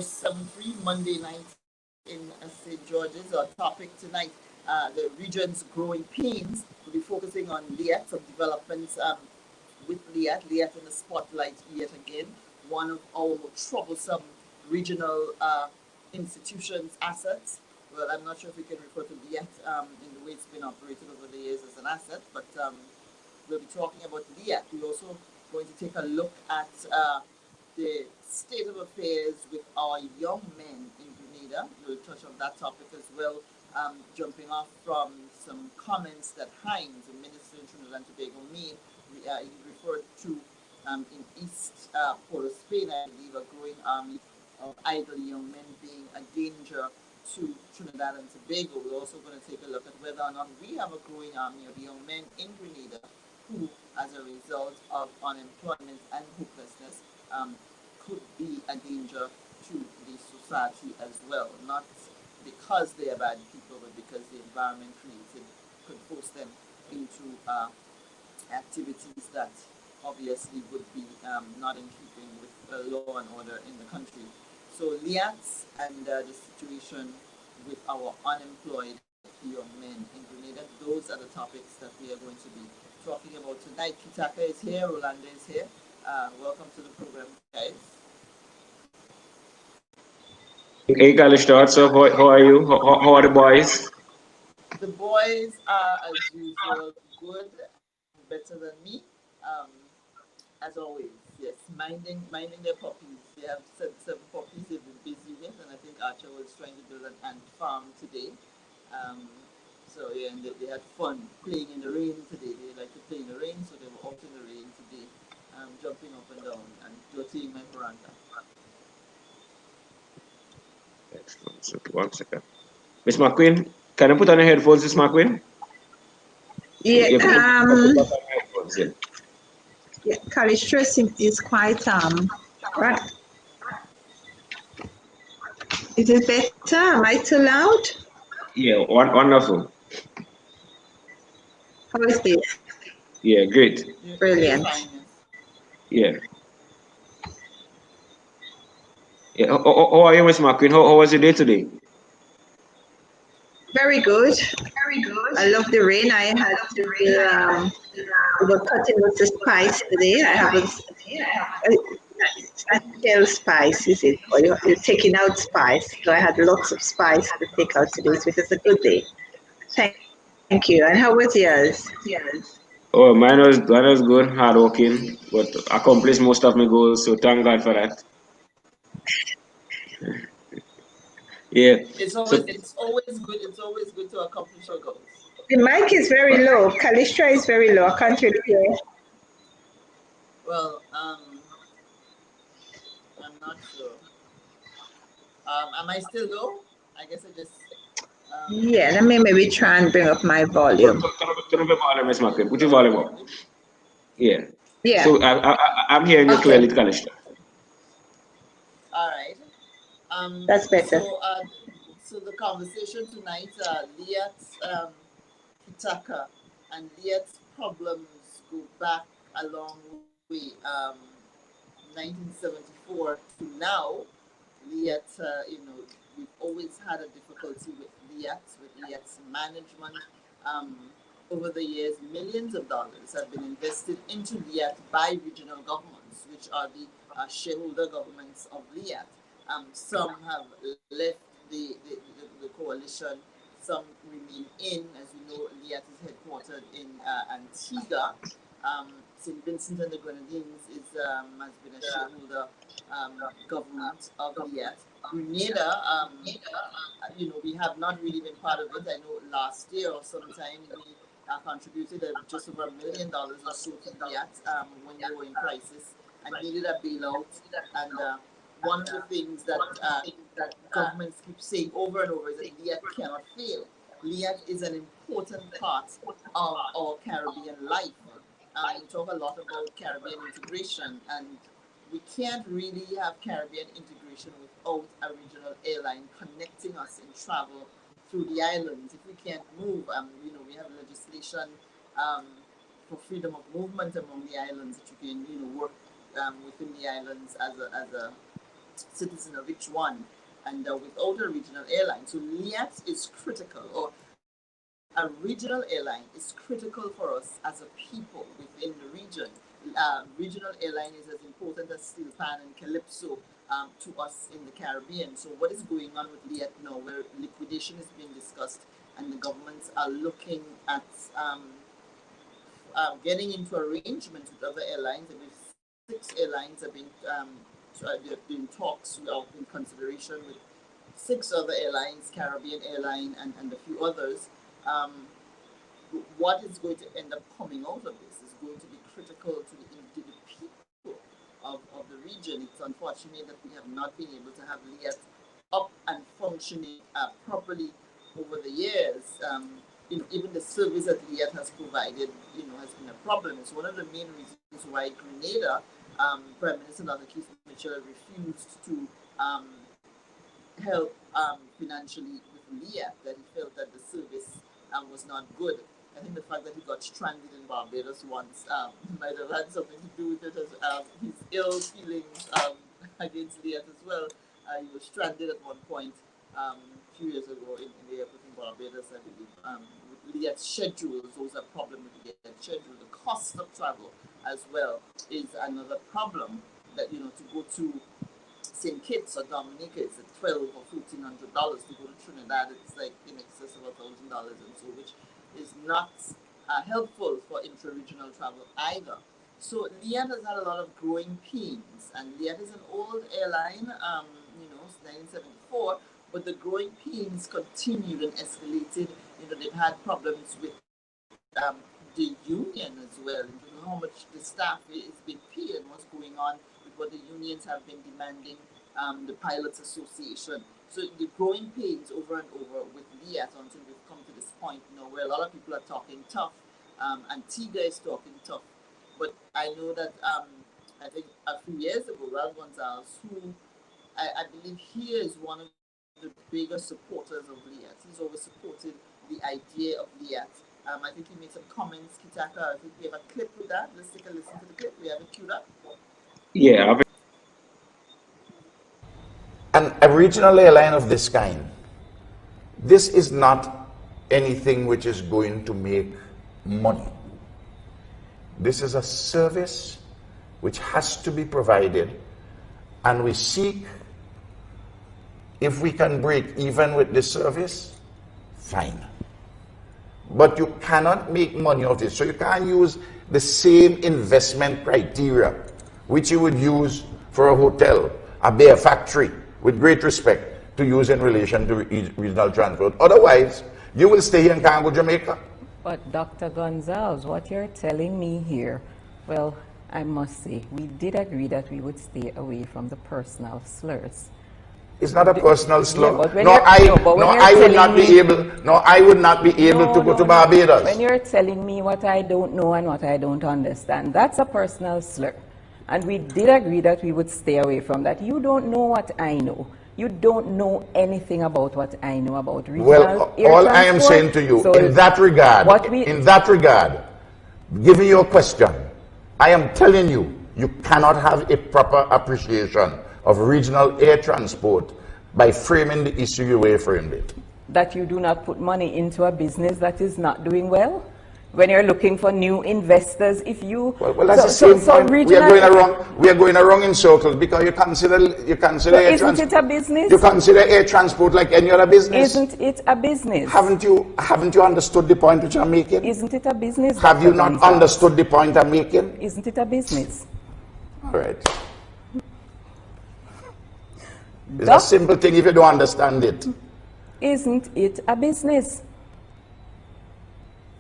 473 Monday night in St. George's. Our topic tonight, the region's growing pains. We'll be focusing on Liat, some developments with Liat. Liat in the spotlight yet again. One of our more troublesome regional institutions, assets. Well, I'm not sure if we can refer to Liat in the way it's been operated over the years as an asset, but we'll be talking about Liat. We're also going to take a look at the state of affairs with our young men in Grenada. We'll touch on that topic as well, jumping off from some comments that Hines, the minister in Trinidad and Tobago, made. He referred to in East Port of Spain, I believe, a growing army of idle young men being a danger to Trinidad and Tobago. We're also going to take a look at whether or not we have a growing army of young men in Grenada who, as a result of unemployment and hopelessness, could be a danger to the society as well. Not because they are bad people, but because the environment created could force them into activities that obviously would be not in keeping with law and order in the country. So Liats and the situation with our unemployed young men in Grenada, those are the topics that we are going to be talking about tonight. Kitaka is here, Rolanda is here. Welcome to the program, guys. Hey, Kalishtar, so how are you? How are the boys? The boys are, as usual, good, better than me, as always. Yes, minding their puppies. They have seven puppies they've been busy with, and I think Archer was trying to build an ant farm today. So yeah, and they had fun playing in the rain today. They like to play in the rain, so they were out in the rain today, jumping up and down and dirtying my veranda. Excellent. So, 1 second. Miss McQueen, can you put on your headphones, Miss McQueen? Yeah, You put on your headphones, yeah. yeah, Calistris is quite right. Is it better? Am I too loud? Yeah, wonderful. How is this? Yeah, great. Brilliant. Yeah. Yeah. How are you, Miss McQueen? How was your day today? Very good. I love the rain. I had to we were cutting with the spice today. I haven't tell spice, is it? Or you're taking out spice. So I had lots of spice to take out today, so it was a good day. Thank you. And how was yours? Oh, mine was good, hardworking, but accomplished most of my goals. So thank God for that. Yeah. It's So always good to accomplish your goals. The mic is very low. Kalistra is very low. I can't really hear. Well, I'm not sure. Am I still low? I guess I just. Yeah, let me maybe try and bring up my volume. turn up your volume, Miss McQueen. Put your volume up. Yeah. Yeah. So I'm hearing you clearly, Kalishtar. All right. That's better. So the conversation tonight, Liat's Kitaka and Liat's problems go back a long way. 1974 to now, Liat, we've always had a difficulty with Liat's management. Um, Over the years, millions of dollars have been invested into Liat by regional governments, which are the shareholder governments of Liat. Some have left the coalition, some remain in. As you know, Liat is headquartered in Antigua. St. Vincent and the Grenadines has been a shareholder government of Liat. Grenada, we have not really been part of it. I know last year or sometime we contributed just over $1 million or so to Liat when they were in crisis and needed a bailout. And one of the things that governments keep saying over and over is that Liat cannot fail. Liat is an important part of our Caribbean life. We talk a lot about Caribbean integration, and we can't really have Caribbean integration without a regional airline connecting us in travel through the islands. If we can't move, we have legislation for freedom of movement among the islands that you can, work within the islands as a citizen of each one, and without a regional airline. So Liat is critical, or a regional airline is critical for us as a people within the region. Regional airline is as important as Steel Pan and Calypso to us in the Caribbean. So what is going on with Liat now, where liquidation is being discussed and the governments are looking at getting into arrangements with other airlines. And with 6 airlines have been there have been talks or in consideration with 6 other airlines, Caribbean Airline and a few others. What is going to end up coming out of this is going to be critical to the people of the region. It's unfortunate that we have not been able to have Liat up and functioning properly over the years. Even the service that Liat has provided, has been a problem. It's one of the main reasons why Grenada, Prime Minister Dr. Keith Mitchell refused to help financially with Liat, that he felt that the service was not good. I think the fact that he got stranded in Barbados once might have had something to do with it, as his ill feelings against Liat as well. He was stranded at one point a few years ago in the airport in Barbados, I believe. With Liat's schedules, those are problem with Liat's schedule. The cost of travel as well is another problem. That to go to St. Kitts or Dominica, it's at $1,200 or $1,400. To go to Trinidad, it's like in excess of $1,000, and so, which is not helpful for intra-regional travel either. So Liat has had a lot of growing pains, and Liat is an old airline, since 1974, but the growing pains continued and escalated. They've had problems with the union as well, how much the staff is being paid and what's going on with what the unions have been demanding, the Pilots Association. So the growing pains over and over with Liat until we've come to this point, where a lot of people are talking tough, Antigua is talking tough. But I know that I think a few years ago, Ralph Gonzalez, who I believe he is one of the biggest supporters of Liat. He's always supported the idea of Liat. I think he made some comments, Kitaka. I think we have a clip with that. Let's take a listen to the clip. We have it queued up. Yeah. And a regional airline of this kind, this is not anything which is going to make money. This is a service which has to be provided, and we seek, if we can break even with this service, fine. But you cannot make money of this. So you can't use the same investment criteria which you would use for a hotel, a beer factory, with great respect, to use in relation to regional transport. Otherwise, you will stay here and can't go to Jamaica. But Dr. Gonzalez, what you're telling me here, well, I must say, we did agree that we would stay away from the personal slurs. It's not a personal slur. Yeah, I would not be able to go to Barbados. When you're telling me what I don't know and what I don't understand, that's a personal slur. And we did agree that we would stay away from that. You don't know what I know. You don't know anything about what I know about regional air transport. All I am saying to you, so in that regard, giving you a question, I am telling you, you cannot have a proper appreciation of regional air transport by framing the issue you way framed it. That you do not put money into a business that is not doing well? When you're looking for new investors, if you... Well, that's the same point. We are going around in circles because you consider air transport... Isn't it a business? You consider air transport like any other business. Isn't it a business? Haven't you understood the point which I'm making? Isn't it a business? Have you not understood the point I'm making? Isn't it a business? All right. It's a simple thing if you don't understand it. Isn't it a business?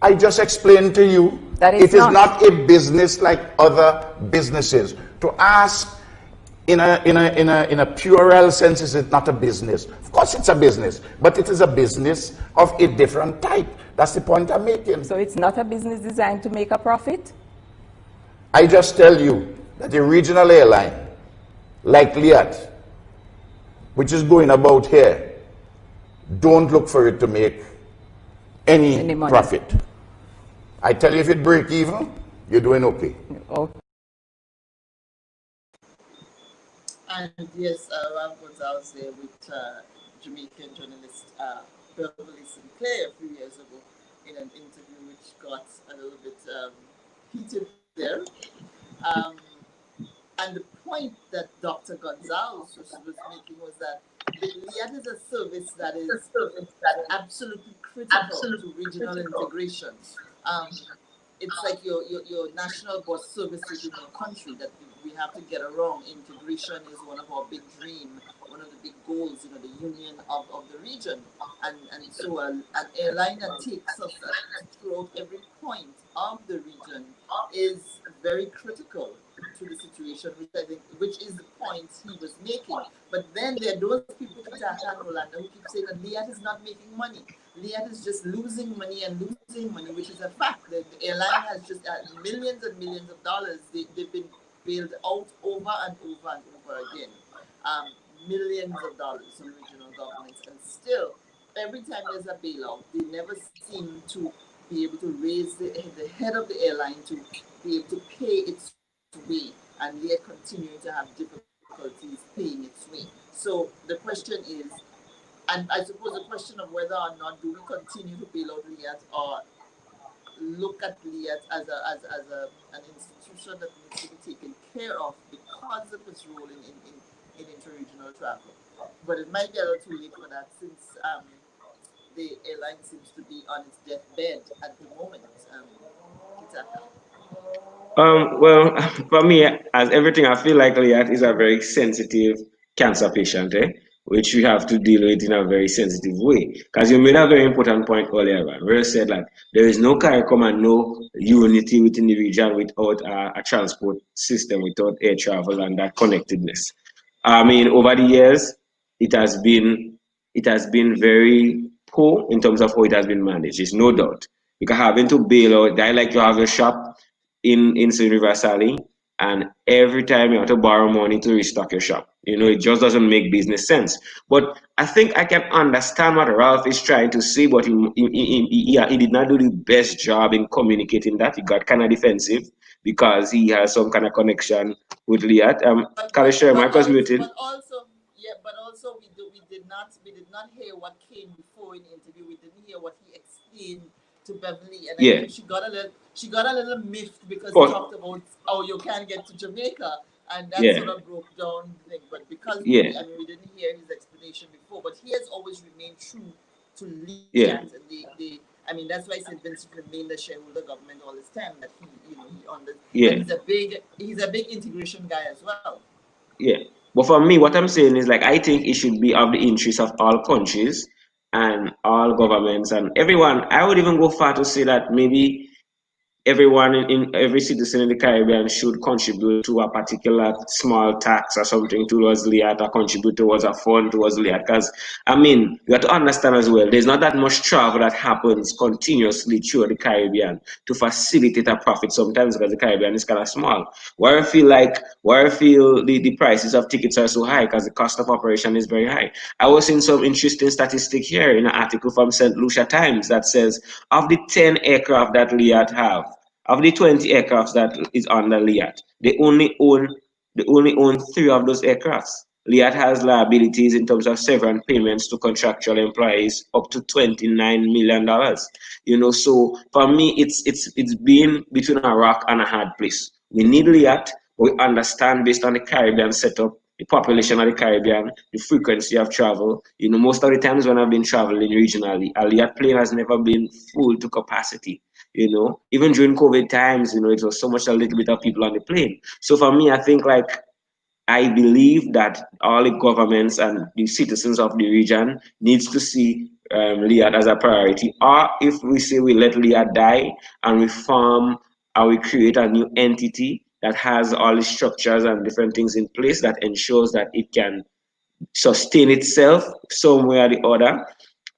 I just explained to you that it is not a business like other businesses. To ask in a puerile sense, is it not a business? Of course it's a business, but it is a business of a different type. That's the point I'm making. So it's not a business designed to make a profit? I just tell you that a regional airline like Liat, which is going about here, don't look for it to make any profit. I tell you, if it break even, you're doing okay. Okay. And yes, Ralph Gonzalez there with Jamaican journalist Beverly Sinclair a few years ago in an interview which got a little bit heated there. Um, and the point that Dr. Gonzalez was making was that LIAT is a service that is absolutely critical to regional integration. Um, it's like your national bus services in your country that we have to get around. Integration is one of our big dreams, one of the big goals, the union of the region. And so an airline that takes us throughout every point of the region is very critical to the situation, which I think, which is the point he was making. But then there are those people, Peter and Rolanda, who keep saying that LIAT is not making money. LIAT is just losing money and losing money, which is a fact. The airline has just millions and millions of dollars. They've been bailed out over and over and over again. Millions of dollars from regional governments. And still, every time there's a bailout, they never seem to be able to raise the head of the airline to be able to pay its way, and yet continue to have difficulties paying its way. So the question is, and I suppose the question of whether or not do we continue to bail out LIAT or look at LIAT as an institution that needs to be taken care of because of its role in interregional travel. But it might be a little too late for that since the airline seems to be on its deathbed at the moment. Well, for me, as everything, I feel like LIAT is a very sensitive cancer patient, which we have to deal with in a very sensitive way. Because you made a very important point earlier, man, where you said like there is no CARICOM and no unity within the region without a transport system, without air travel and that connectedness. I mean, over the years, it has been very poor in terms of how it has been managed. It's no doubt. Because having to bail out, I like to have a shop in St. River Sally, and every time you have to borrow money to restock your shop. It just doesn't make business sense. But I think I can understand what Ralph is trying to say, but he did not do the best job in communicating that. He got kind of defensive because he has some kind of connection with LIAT. Kalisha, Marcus muted. But also we did not hear what came before in the interview. We didn't hear what he explained to Beverly, and I think she got a little miffed because he talked about you can't get to Jamaica, and that sort of broke down the thing. But because we didn't hear his explanation before, but he has always remained true to LIAT, and that's why I said Vincent remained a shareholder government all this time. That he's a big integration guy as well. Yeah. But for me, what I'm saying is like I think it should be of the interest of all countries and all governments and everyone. I would even go far to say that maybe everyone in every citizen in the Caribbean should contribute to a particular small tax or something towards LIAT or contribute towards a fund towards LIAT. Because, I mean, you have to understand as well, there's not that much travel that happens continuously through the Caribbean to facilitate a profit sometimes because the Caribbean is kind of small. Where I feel the prices of tickets are so high because the cost of operation is very high. I was seeing some interesting statistic here in an article from St. Lucia Times that says of the 10 aircraft that LIAT have, of the 20 aircrafts that is under LIAT, they only own 3 of those aircrafts. LIAT has liabilities in terms of severance payments to contractual employees up to $29 million. So for me, it's been between a rock and a hard place. We need LIAT. We understand based on the Caribbean setup, the population of the Caribbean, the frequency of travel. Most of the times when I've been traveling regionally, a LIAT plane has never been full to capacity. Even during COVID times, it was so much a little bit of people on the plane. So for me, I think I believe that all the governments and the citizens of the region needs to see LIAT as a priority. Or if we say we let LIAT die and we form or we create a new entity that has all the structures and different things in place that ensures that it can sustain itself some way or the other,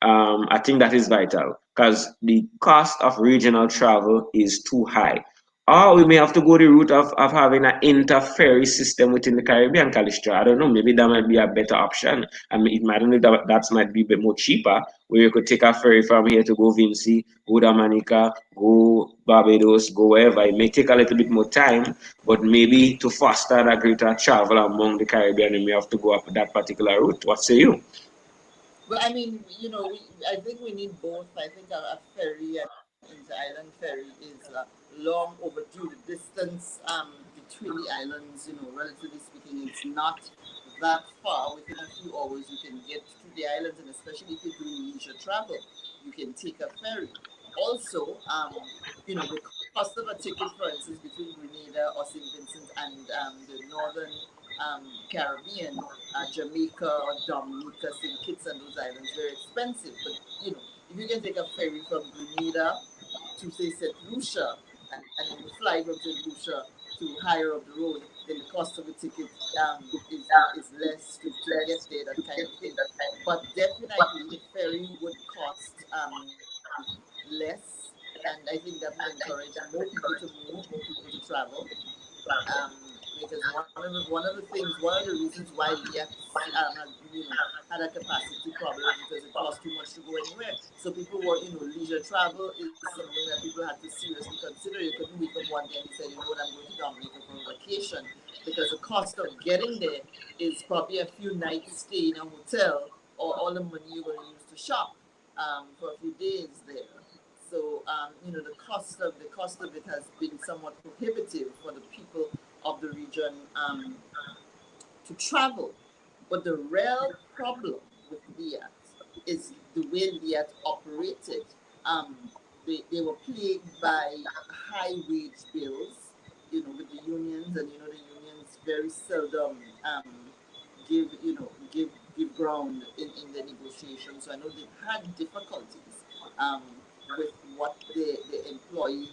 I think that is vital because the cost of regional travel is too high. Or we may have to go the route of having an inter-ferry system within the Caribbean, Calistria. I don't know, maybe that might be a better option. I mean, it might, I don't know, that might be a bit more cheaper, where you could take a ferry from here to go Vinci, go Dominica, go Barbados, go wherever. It may take a little bit more time, but maybe to foster that greater travel among the Caribbean, you may have to go up that particular route. What say you? Well, I mean, I think we need both. I think a ferry, an inter-island ferry, is long overdue. The distance between the islands, relatively speaking, it's not that far. Within a few hours, you can get to the islands, and especially if you're doing leisure travel, you can take a ferry. Also, the cost of a ticket, for instance, between Grenada or St. Vincent and the northern Caribbean, Jamaica or Dominica, St. Kitts and those islands, very expensive. But if you can take a ferry from Grenada to say St. Lucia, and then you fly from St. Lucia to higher up the road, then the cost of the ticket is less to get there, that kind of thing. But definitely the ferry would cost less, and I think that would encourage more people to move, more people to travel. Um, because one of the reasons why Leah had a capacity problem is because it cost too much to go anywhere. So people were, leisure travel is something that people had to seriously consider. You couldn't wake up one day and you said, you know what, I'm going to Dominica for a vacation, because the cost of getting there is probably a few nights stay in a hotel, or all the money you're going to use to shop for a few days there. So the cost of it has been somewhat prohibitive for the people of the region to travel. But the real problem with Liat is the way Liat operated. Um, they were plagued by high wage bills, with the unions, and the unions very seldom give give ground in the negotiations. So I know they've had difficulties um, with what the employees,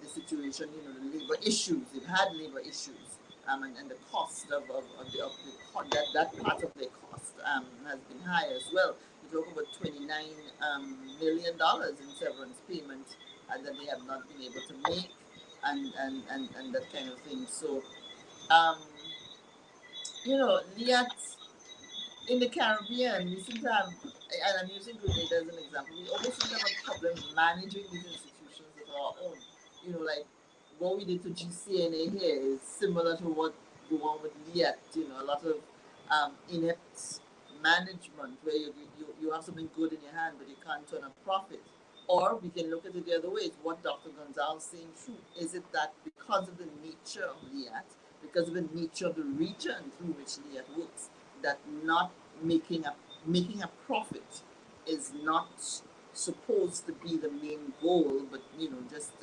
the situation, the labor issues. They've had labor issues, and the cost that part of their cost has been high as well. You talk about $29 million in severance payment that they have not been able to make, and that kind of thing. So, um, Liat in the Caribbean, we seem to have, and I'm using Grenada as an example, we always seem to have a problem managing these institutions of our own. Like what we did to GCNA here is similar to what we want with Liat. A lot of inept management where you have something good in your hand, but you can't turn a profit. Or we can look at it the other way. Is what Dr. Gonzalez saying true? Is it that because of the nature of Liat, because of the nature of the region through which Liat works, that not making a profit is not supposed to be the main goal, but just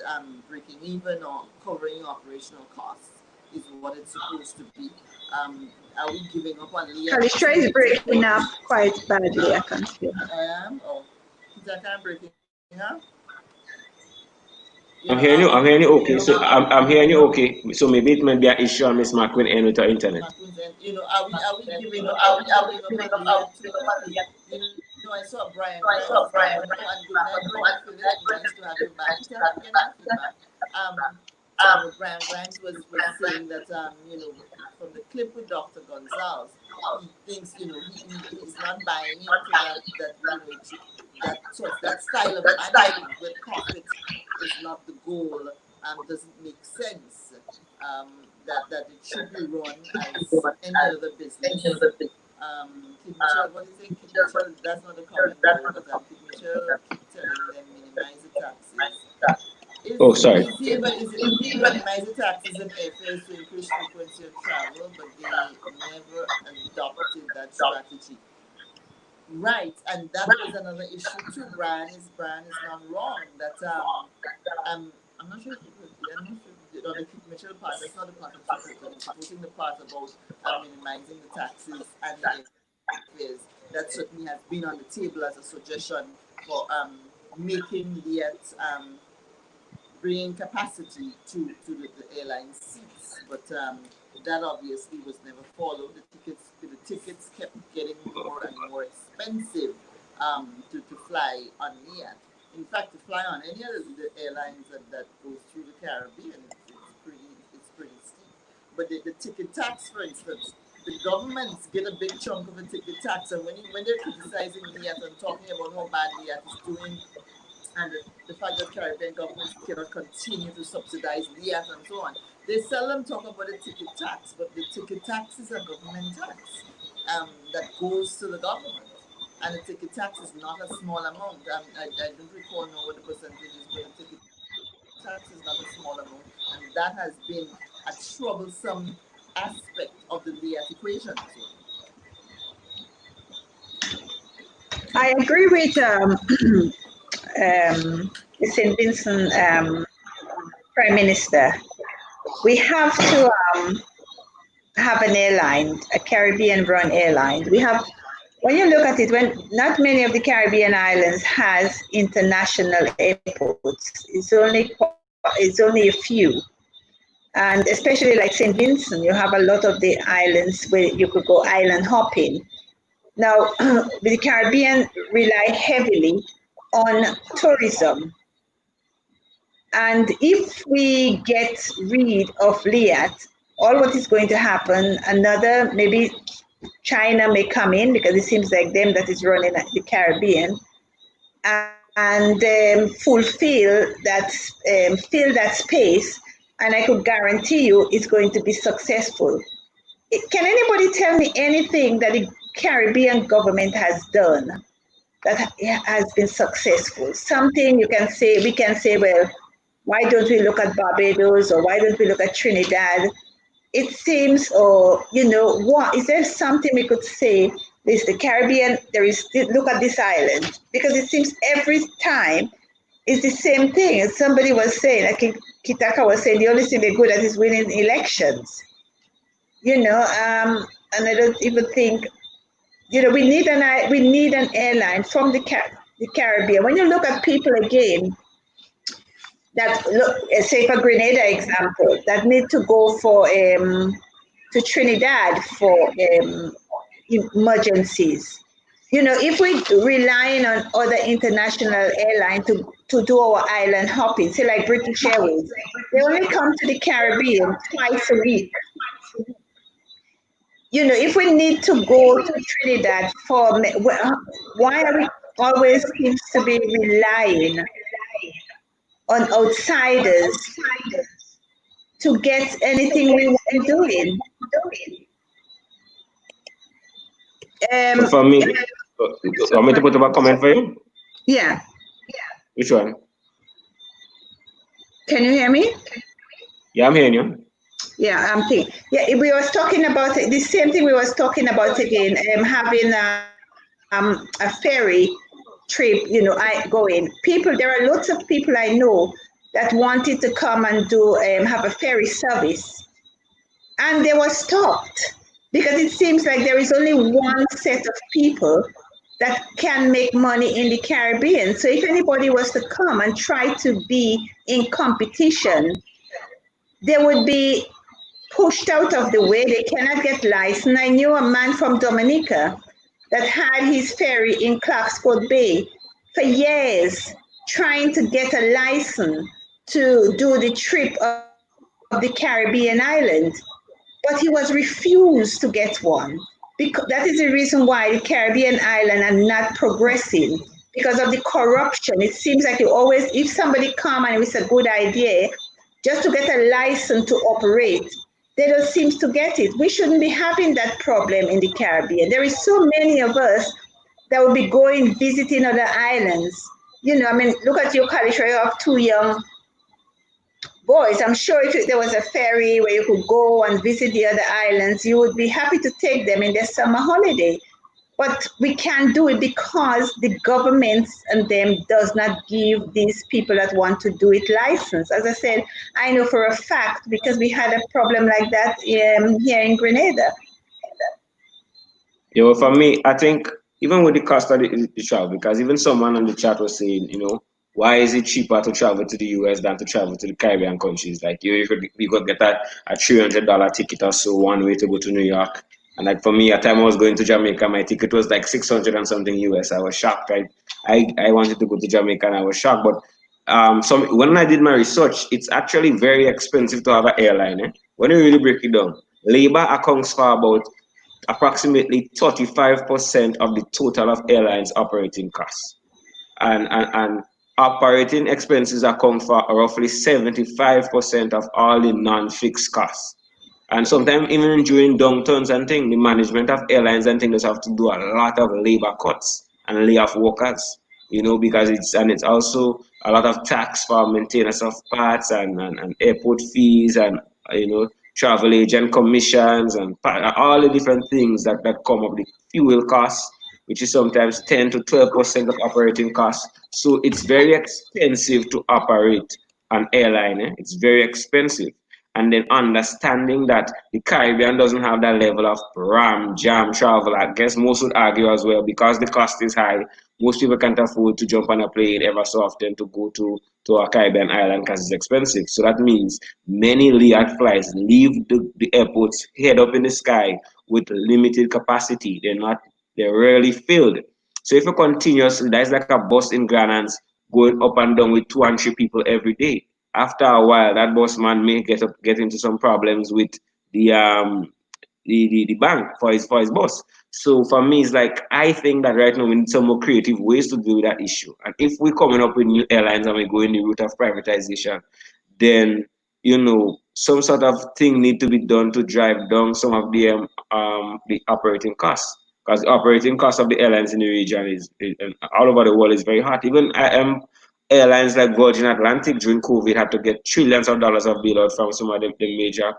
breaking even or covering operational costs is what it's supposed to be. Are we giving up on Liat? Kalistra is breaking up quite badly, I can see. I am. Oh, is that kind of breaking up? I'm hearing you. I'm hearing you okay. So I'm hearing you okay. So maybe it might be an issue on Miss McQueen end with her internet. Are we giving up? On Liat too quickly? I saw Brian Grimes, and good night, Brian Phillips. Nice to have you back. He's getting our feedback. Brian Grimes was saying that from the clip with Dr. Gonzalez, he thinks he's not buying into that style of management where profit is not the goal, doesn't make sense. That it should be run as any other business. Kid Mitchell, what do you think? Kid Mitchell, that's not a comment though, but Kid Mitchell keep telling them minimize the taxes. Sorry. Is it minimize the taxes and airfares to increase frequency of travel, but they never adopted that strategy. Right, and that was another issue too. Brian is not wrong. That I'm not sure if I'm not sure on the Kid Mitchell part. That's not the part of Chico. It's supporting the part about minimizing the taxes and the airfares. That certainly has been on the table as a suggestion for making Liat bringing capacity to the airline seats, but that obviously was never followed. The tickets kept getting more and more expensive to fly on Liat. In fact, to fly on any of the airlines that goes through the Caribbean, but the ticket tax, for instance, the governments get a big chunk of the ticket tax, and when they're criticizing Liat and talking about how bad Liat is doing, and the fact that Caribbean governments cannot continue to subsidize Liat and so on, they seldom talk about the ticket tax, but the ticket tax is a government tax that goes to the government. And the ticket tax is not a small amount. I don't recall know what the percentage is, but the ticket tax is not a small amount. And that has been a troublesome aspect of the Liat equation. I agree with St. Vincent Prime Minister. We have to have an airline, a Caribbean-run airline. We have, when you look at it, when not many of the Caribbean islands has international airports, it's only a few. And especially like St. Vincent, you have a lot of the islands where you could go island hopping. Now, the Caribbean rely heavily on tourism. And if we get rid of Liat, all what is going to happen, another, maybe China may come in, because it seems like them that is running the Caribbean, and fill that space, and I could guarantee you it's going to be successful. Can anybody tell me anything that the Caribbean government has done that has been successful? Something you can say, we can say, well, why don't we look at Barbados, or why don't we look at Trinidad? It seems, or, what, is there something we could say, this the Caribbean, look at this island? Because it seems every time it's the same thing. As somebody was saying, I think Kitaka was saying, the only thing they're good at is winning elections. And I don't even think, we need an airline from the Caribbean. When you look at people again, say for Grenada example, that need to go to Trinidad for emergencies. If we relying on other international airlines to do our island hopping, say like British Airways, they only come to the Caribbean twice a week. If we need to go to Trinidad why are we always seems to be relying on outsiders to get anything we want doing? So for me, want me to put up a comment for you? Yeah. Which one? Can you hear me? Yeah, I'm hearing you. Yeah, I'm thinking. Yeah, we was talking about the same thing we was talking about again, having a ferry trip, going. There are lots of people I know that wanted to come and do have a ferry service, and they were stopped because it seems like there is only one set of people that can make money in the Caribbean. So if anybody was to come and try to be in competition, they would be pushed out of the way. They cannot get licensed. I knew a man from Dominica that had his ferry in Clarkscourt Bay for years, trying to get a license to do the trip of the Caribbean island, but he was refused to get one. Because that is the reason why the Caribbean island are not progressing, because of the corruption. It seems like if somebody come and it's a good idea, just to get a license to operate, they don't seem to get it. We shouldn't be having that problem in the Caribbean. There is so many of us that will be going, visiting other islands. Look at your college where you have 2 young boys. I'm sure if there was a ferry where you could go and visit the other islands, you would be happy to take them in their summer holiday. But we can't do it because the governments and them does not give these people that want to do it license. As I said, I know for a fact because we had a problem like that here in Grenada. Yeah, well, for me, I think even with the cost of the travel, because even someone on the chat was saying, why is it cheaper to travel to the US than to travel to the Caribbean countries? Like you could get a $300 ticket or so one way to go to New York. And like for me, at the time I was going to Jamaica, my ticket was like 600 and something US. I was shocked, right? I wanted to go to Jamaica and I was shocked. But when I did my research, it's actually very expensive to have an airline. when you really break it down, labor accounts for about approximately 35% of the total of airlines operating costs. And operating expenses account for roughly 75% of all the non-fixed costs. And sometimes even during downturns and things, the management of airlines and things have to do a lot of labor cuts and lay off workers, because it's also a lot of tax for maintenance of parts and airport fees and travel agent commissions and all the different things that come up, the fuel costs, which is sometimes 10 to 12% of operating costs. So it's very expensive to operate an airline. It's very expensive. And then understanding that the Caribbean doesn't have that level of ram jam travel, I guess most would argue as well, because the cost is high. Most people can't afford to jump on a plane ever so often to go to a Caribbean island because it's expensive. So that means many LIAT flights leave the airports, head up in the sky with limited capacity. They're rarely filled. So if you continuously, that's like a bus in Granans going up and down with 2 and 3 people every day. After a while, that boss man may get into some problems with the bank for his boss. So for me, it's like I think that right now we need some more creative ways to deal with that issue. And if we're coming up with new airlines and we go in the route of privatization, then some sort of thing need to be done to drive down some of the operating costs. Because the operating cost of the airlines in the region is all over the world is very hot. Even airlines like Virgin Atlantic during COVID had to get trillions of dollars of bailout from some of the major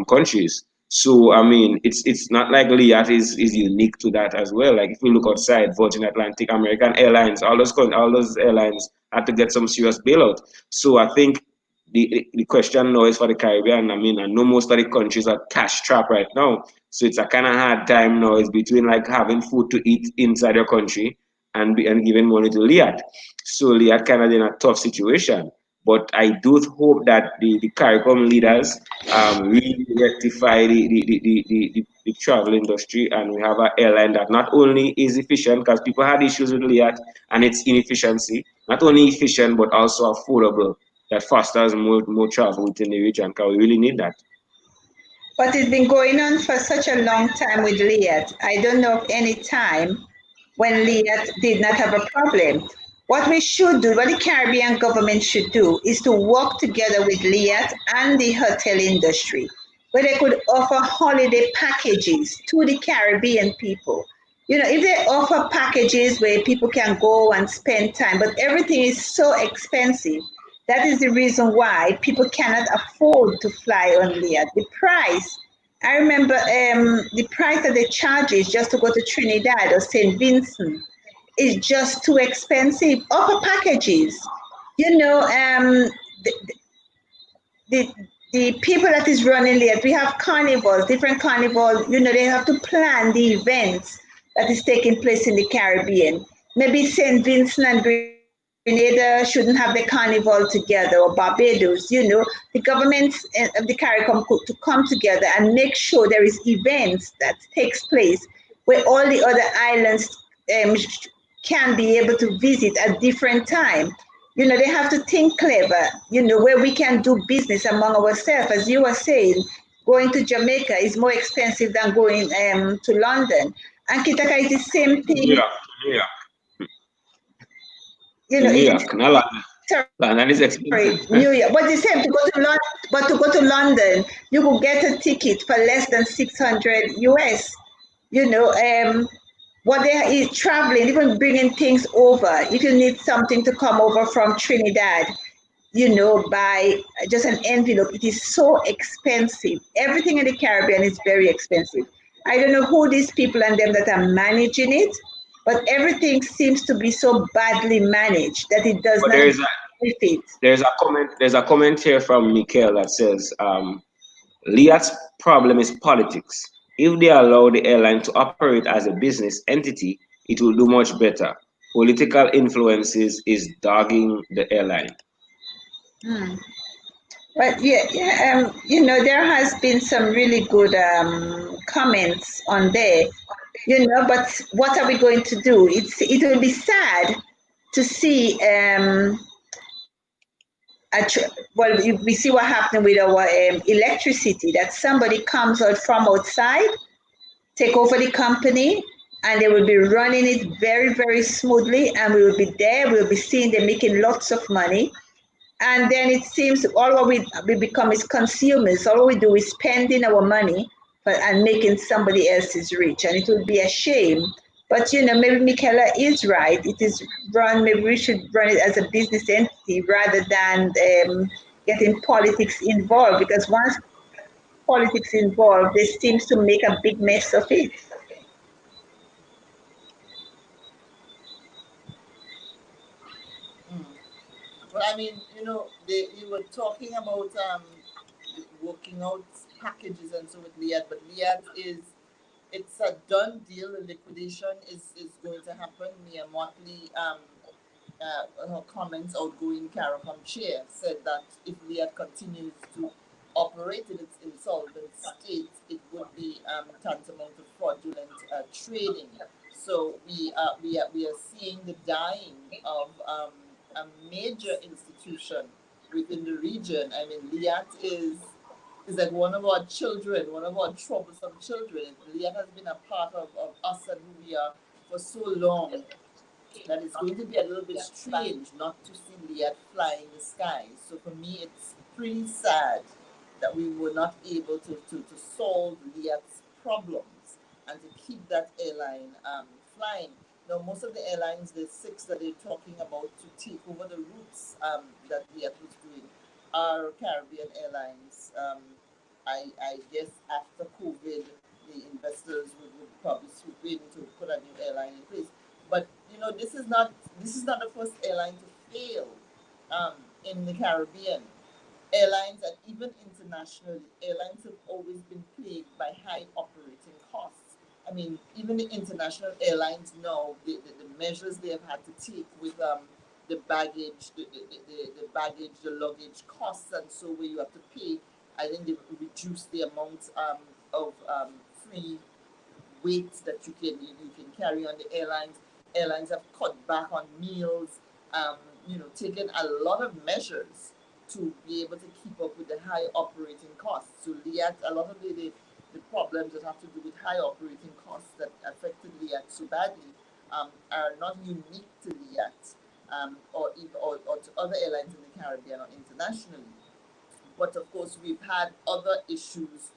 countries. So I mean, it's not like LIAT is unique to that as well. Like if we look outside, Virgin Atlantic, American Airlines, all those airlines had to get some serious bailout. So I think the question now is for the Caribbean. I mean, I know most of the countries are cash strapped right now, so it's a kind of hard time now. It's between like having food to eat inside your country and giving money to LIAT. So LIAT kind of in a tough situation. But I do hope that the CARICOM leaders really rectify the travel industry, and we have an airline that not only is efficient, because people had issues with LIAT and its inefficiency, not only efficient but also affordable, that fosters more travel within the region, because we really need that. But it's been going on for such a long time with LIAT. I don't know of any time when LIAT did not have a problem. What we should do, what the Caribbean government should do, is to work together with LIAT and the hotel industry, where they could offer holiday packages to the Caribbean people. If they offer packages where people can go and spend time, but everything is so expensive, that is the reason why people cannot afford to fly on LIAT. The price, I remember the price that they charge is just to go to Trinidad or St. Vincent is just too expensive. Offer packages. The people that is running LIAT, we have carnivals, different carnivals, they have to plan the events that is taking place in the Caribbean. Maybe St. Vincent and Grenada shouldn't have the carnival together, or Barbados. The governments of the CARICOM to come together and make sure there is events that takes place where all the other islands can be able to visit at different time. They have to think clever, where we can do business among ourselves. As you were saying, going to Jamaica is more expensive than going to London. And Kitaka is the same thing. New York, not London. London is expensive. New York, but the same to go to London, you could get a ticket for less than 600 US. What they is traveling, even bringing things over. If you need something to come over from Trinidad, by just an envelope, it is so expensive. Everything in the Caribbean is very expensive. I don't know who these people and them that are managing it, but everything seems to be so badly managed that it does not benefit. There's a comment here from Mikhail that says, LIAT's problem is politics. If they allow the airline to operate as a business entity, it will do much better. Political influences is dogging the airline. But there has been some really good comments on there. But what are we going to do? It will be sad to see well, we see what happened with our electricity, that somebody comes out from outside, take over the company, and they will be running it very, very smoothly, and we will be there, we'll be seeing them making lots of money. And then it seems all what we become is consumers. All we do is spending our money and making somebody else's rich. And it would be a shame. But maybe Michaela is right. It is run, maybe we should run it as a business entity rather than getting politics involved, because once politics involved, this seems to make a big mess of it. Mm. But I mean, you were talking about working out packages and so with Liat, but Liat it's a done deal. The liquidation is going to happen. Mia Motley, her comments outgoing Caricom chair said that if Liat continues to operate in its insolvent state, it would be tantamount to fraudulent trading. So we are seeing the dying of a major institution within the region. I mean, Liat is like one of our children, one of our troublesome children. Liat has been a part of us and who we are for so long that it's going to be a little bit strange not to see Liat fly in the sky. So for me, it's pretty sad that we were not able to solve Liat's problems and to keep that airline flying. Now, most of the airlines, the six that they're talking about to take over the routes that Liat was doing, are Caribbean Airlines. I guess after COVID, the investors would probably swoop in to put a new airline in place. But this is not the first airline to fail um, in the Caribbean. Airlines and even internationally, airlines have always been plagued by high operating costs. I mean, even the international airlines now, the measures they have had to take with the baggage, the baggage, the luggage costs, and so where you have to pay. I think they've reduced the amount of free weight that you can carry on the airlines. Airlines have cut back on meals, um, taken a lot of measures to be able to keep up with the high operating costs. So Liat, a lot of the problems that have to do with high operating costs that affected Liat so badly are not unique to Liat or to other airlines in the Caribbean or internationally. But of course, we've had other issues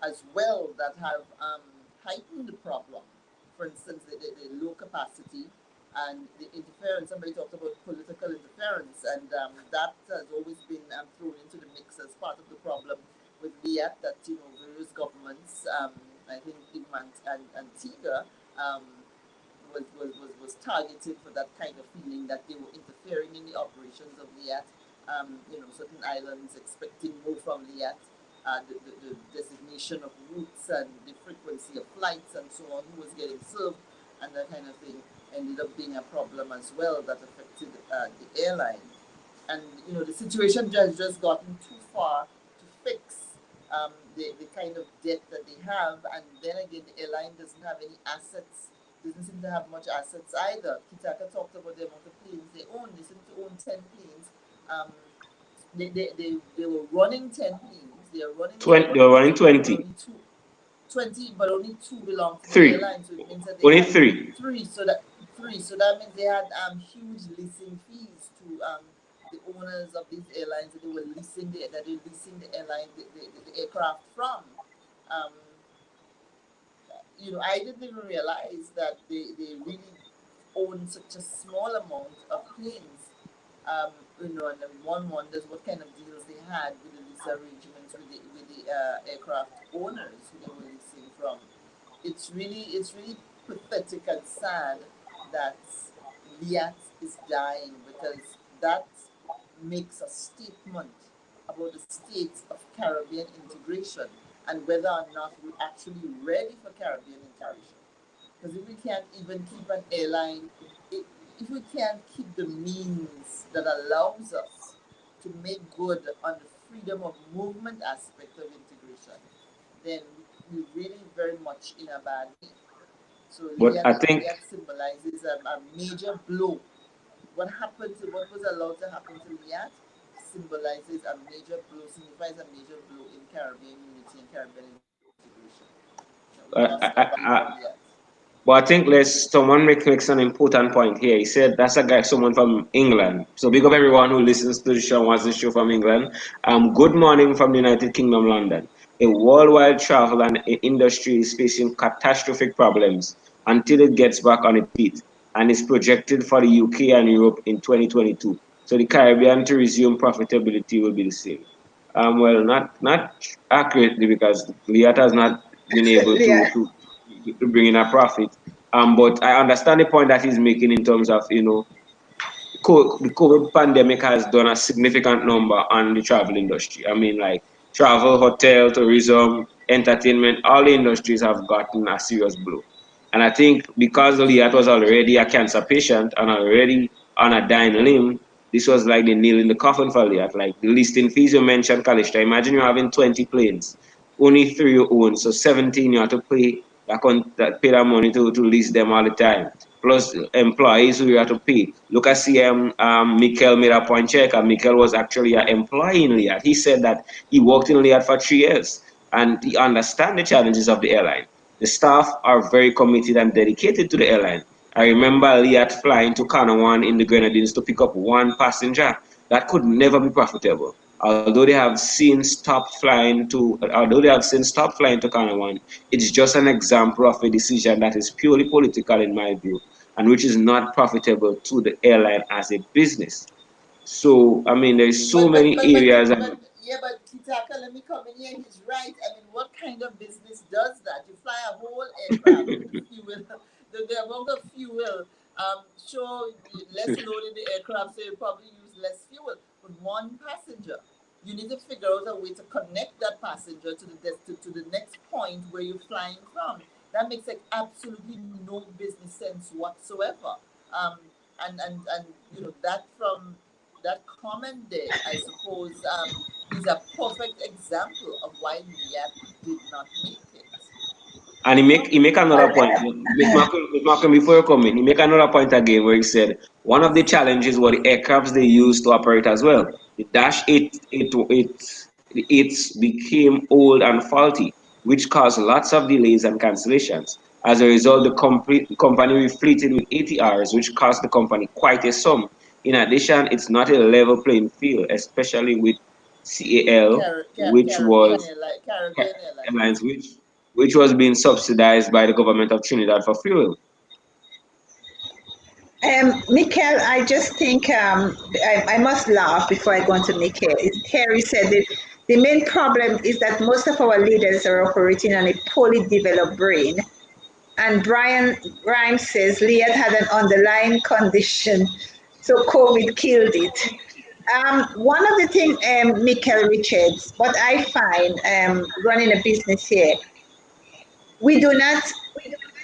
as well that have heightened the problem. For instance, the low capacity and the interference. Somebody talked about political interference, and that has always been thrown into the mix as part of the problem with Liat, that various governments, I think even Antigua, um, was targeted for that kind of feeling that they were interfering in the operations of Liat. Certain islands expecting more from Liat, the designation of routes and the frequency of flights and so on, who was getting served, and that kind of thing ended up being a problem as well that affected the airline. And the situation has just gotten too far to fix the kind of debt that they have, and then again, the airline doesn't have any assets, doesn't seem to have much assets either. Kitaka talked about the amount of planes they own. They seem to own 10 planes. Um, they were running 10 planes. They are running 20, they were running 20. 20, but only two belong to the Three. airline. So it means that they Only had three. three. So that means they had huge leasing fees to the owners of these airlines that they were leasing the airline the aircraft from. Um, I didn't even realize that they really own such a small amount of planes. And then one wonders what kind of deals they had with the lease arrangements with the aircraft owners who they were leasing from. It's really pathetic and sad that Liat is dying, because that makes a statement about the state of Caribbean integration and whether or not we're actually ready for Caribbean integration. Because if we can't even keep an airline, if we can't keep the means that allows us to make good on the freedom of movement aspect of integration, then we're really very much in a bad way. So But I think Liat symbolizes a major blow. What was allowed to happen to Liat symbolizes a major blow, signifies a major blow in Caribbean unity and Caribbean integration. We I, must I, come back I, from Liat. But I think someone makes an important point here. He said that's a guy, someone from England. So big up everyone who listens to the show, watches the show from England. Good morning from the United Kingdom, London. A worldwide travel and industry is facing catastrophic problems until it gets back on its feet, and is projected for the UK and Europe in 2022. So the Caribbean to resume profitability will be the same. Well, not accurately, because Liat has not been able Yeah. to bring in a profit. But I understand the point that he's making in terms of, the COVID pandemic has done a significant number on the travel industry. I mean, like travel, hotel, tourism, entertainment, all the industries have gotten a serious blow. And I think because Liat was already a cancer patient and already on a dying limb, this was like the nail in the coffin for Liat. Like the listing fees you mentioned, Kalishta, imagine you're having 20 planes, only 3 you own, so 17 you have to pay that money to list them all the time. Plus employees who you have to pay. Look at CM Mikel made a point check, and Mikel was actually an employee in Liat. He said that he worked in Liat for 3 years and he understands the challenges of the airline. The staff are very committed and dedicated to the airline. I remember Liat flying to Canawan in the Grenadines to pick up one passenger. That could never be profitable. Although they have since stopped flying to Canawan, it's just an example of a decision that is purely political in my view, and which is not profitable to the airline as a business. So I mean, there's so many areas. But Kitaka, let me come in here. He's right. I mean, what kind of business does that? You fly a whole aircraft with the fuel, the amount of fuel. Sure, less load in the aircraft, so you probably use less fuel. But one passenger, you need to figure out a way to connect that passenger to the next point where you're flying from. That makes like absolutely no business sense whatsoever. And that from that comment there, I suppose, is a perfect example of why Liat did not make it. And he make another point. Miss Malcolm, before you come in, he make another point again where he said one of the challenges were the aircrafts they used to operate as well. The Dash 8s became old and faulty, which caused lots of delays and cancellations. As a result, the company refleeted with ATRs, which cost the company quite a sum. In addition, it's not a level playing field, especially with CAL, which Caribbean was Airlines, Caribbean Airlines. Airlines, which was being subsidized by the government of Trinidad for fuel. Mikel, I just think I must laugh before I go on to Mikel. Terry said that the main problem is that most of our leaders are operating on a poorly developed brain. And Brian Grimes says Liat had an underlying condition, so COVID killed it. One of the things, Mikel Richards, what I find running a business here, we do not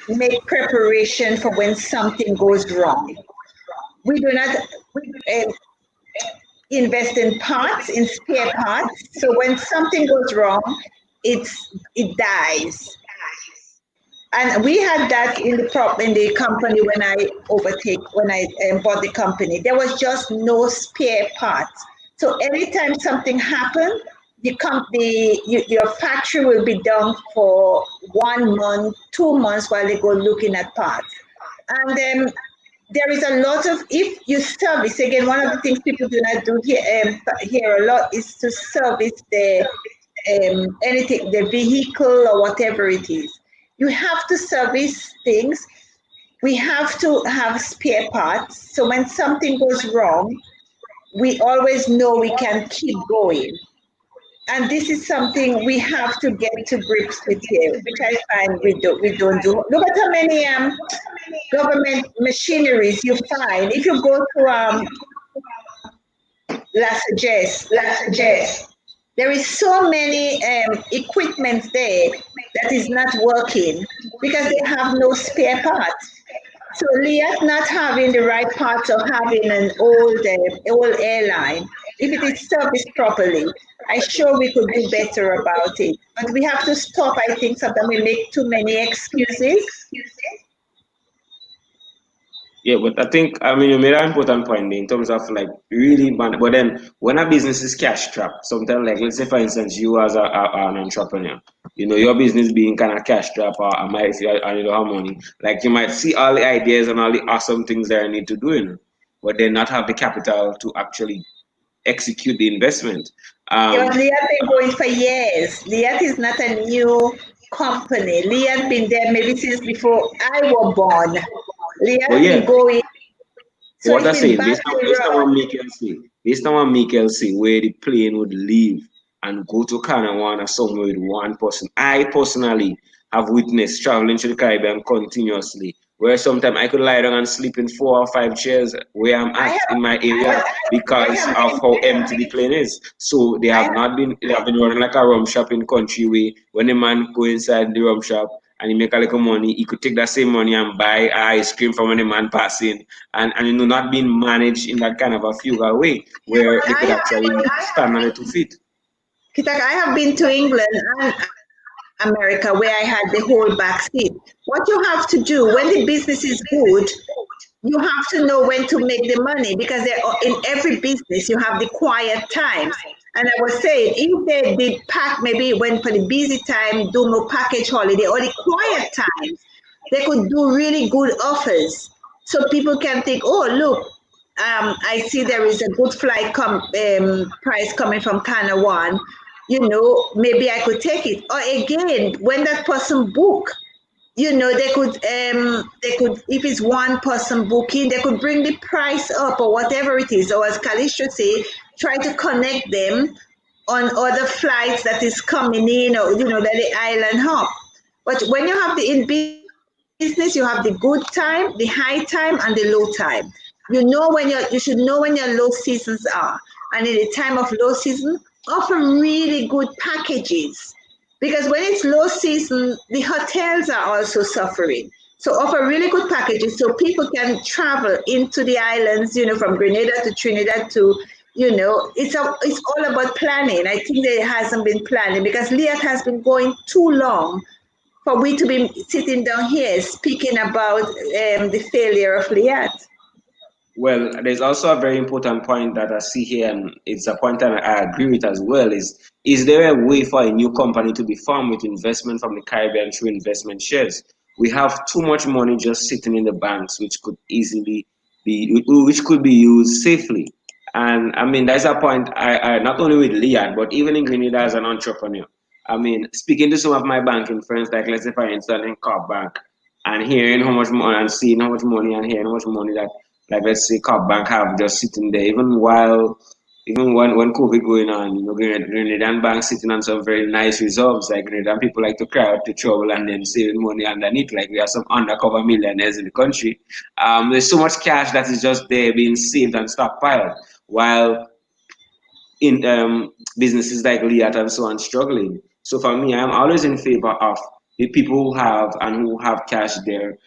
make preparation for when something goes wrong. We do not invest in parts, in spare parts. So when something goes wrong, it dies. And we had that in the company when I bought the company. There was just no spare parts. So anytime something happened, your factory will be down for 1 month, 2 months while they go looking at parts. And then there is a lot of, if you service, again, one of the things people do not do here a lot is to service the anything, the vehicle or whatever it is. You have to service things. We have to have spare parts. So when something goes wrong, we always know we can keep going. And this is something we have to get to grips with here, which I find we don't do. Look at how many government machineries you find. If you go to La Sagesse, there is so many equipment there that is not working because they have no spare parts. So Liat not having the right parts of having an old airline, if it is serviced properly, I'm sure we could do better about it. But we have to stop, I think sometimes we make too many excuses. Yeah, but I think, I mean, you made an important point there in terms of like really, but then when a business is cash trapped, sometimes like let's say for instance you as an entrepreneur, you know your business being kind of cash trapped, or I might if you I don't have money, like you might see all the ideas and all the awesome things that I need to do, you know, but then not have the capital to actually execute the investment. Yeah, but Um, Liat been going for years. Liat is not a new company. Liat been there maybe since before I was born. but Liat been yeah, going, so what it's I'm been saying, badly based on run. what Mikel say, based on what Mikel say, where the plane would leave and go to Canawana somewhere with one person. I personally have witnessed traveling to the Caribbean continuously, where sometimes I could lie down and sleep in 4 or 5 chairs where I'm I at have, in my area but I because have of been, how empty the plane is. So I have, they have been running like a rum shop in country way. When the man go inside the rum shop and he make a little money, he could take that same money and buy ice cream from when the man passing and you know not being managed in that kind of a frugal way yeah, where but they I could have actually stand on their 2 feet. Kitak, I have been to England and America where I had the whole back seat. What you have to do when the business is good, you have to know when to make the money because in every business you have the quiet times. And I was saying, if they did pack, maybe when for the busy time, do no package holiday or the quiet times, they could do really good offers. So people can think, oh, look, I see there is a good flight price coming from Kanawan. Maybe I could take it. Or again, when that person book, they could if it's one person booking, they could bring the price up or whatever it is. Or as Kalisha say, try to connect them on other flights that is coming in, or that the island hop. But when you have the in business, you have the good time, the high time, and the low time. You should know when your low seasons are, and in the time of low season, offer really good packages because when it's low season, the hotels are also suffering. So offer really good packages so people can travel into the islands, from Grenada to Trinidad to, it's all about planning. I think there hasn't been planning because Liat has been going too long for we to be sitting down here speaking about the failure of Liat. Well, there's also a very important point that I see here, and it's a point that I agree with as well. Is there a way for a new company to be formed with investment from the Caribbean through investment shares? We have too much money just sitting in the banks, which could easily which could be used safely. And I mean, there's a point I not only with Liad, but even in Grenada as an entrepreneur. I mean, speaking to some of my banking friends, like let's say for instance in Cobb Bank, and hearing how much money and seeing how much money and hearing how much money that like let's say Cobb Bank have just sitting there, even when COVID going on, Grenadian bank sitting on some very nice reserves. Like Grenadian people like to cry out to trouble and then saving money underneath. Like we have some undercover millionaires in the country. There's so much cash that is just there being saved and stockpiled, while in businesses like Liat and so on struggling. So for me, I'm always in favor of the people who have cash there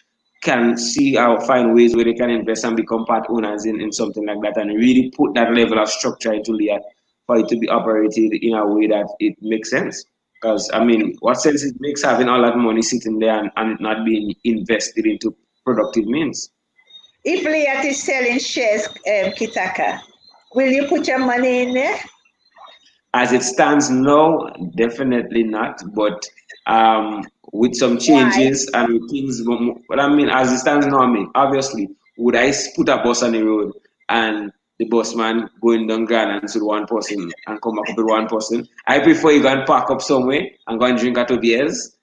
can see how find ways where they can invest and become part owners in something like that and really put that level of structure into Liat for it to be operated in a way that it makes sense. Because I mean, what sense it makes having all that money sitting there and it not being invested into productive means? If Liat is selling shares, Kitaka, will you put your money in there? As it stands now, definitely not. But with some Why? changes and with things, but I mean, as it stands now, I mean, obviously, would I put a bus on the road and the bus man going down Grand with one person and come back up with one person? I prefer you go and park up somewhere and go and drink a 2 beers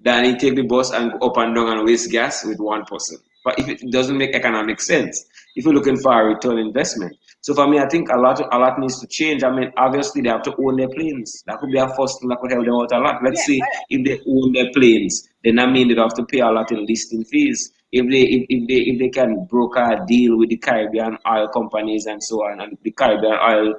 than you take the bus and go up and down and waste gas with one person. But if it doesn't make economic sense, if you're looking for a return investment. So for me, I think a lot needs to change. I mean, obviously they have to own their planes. That could be a first thing that could help them out a lot. Let's Yeah, say if they own their planes, then that means they have to pay a lot in listing fees. If they can broker a deal with the Caribbean oil companies and so on, and the Caribbean oil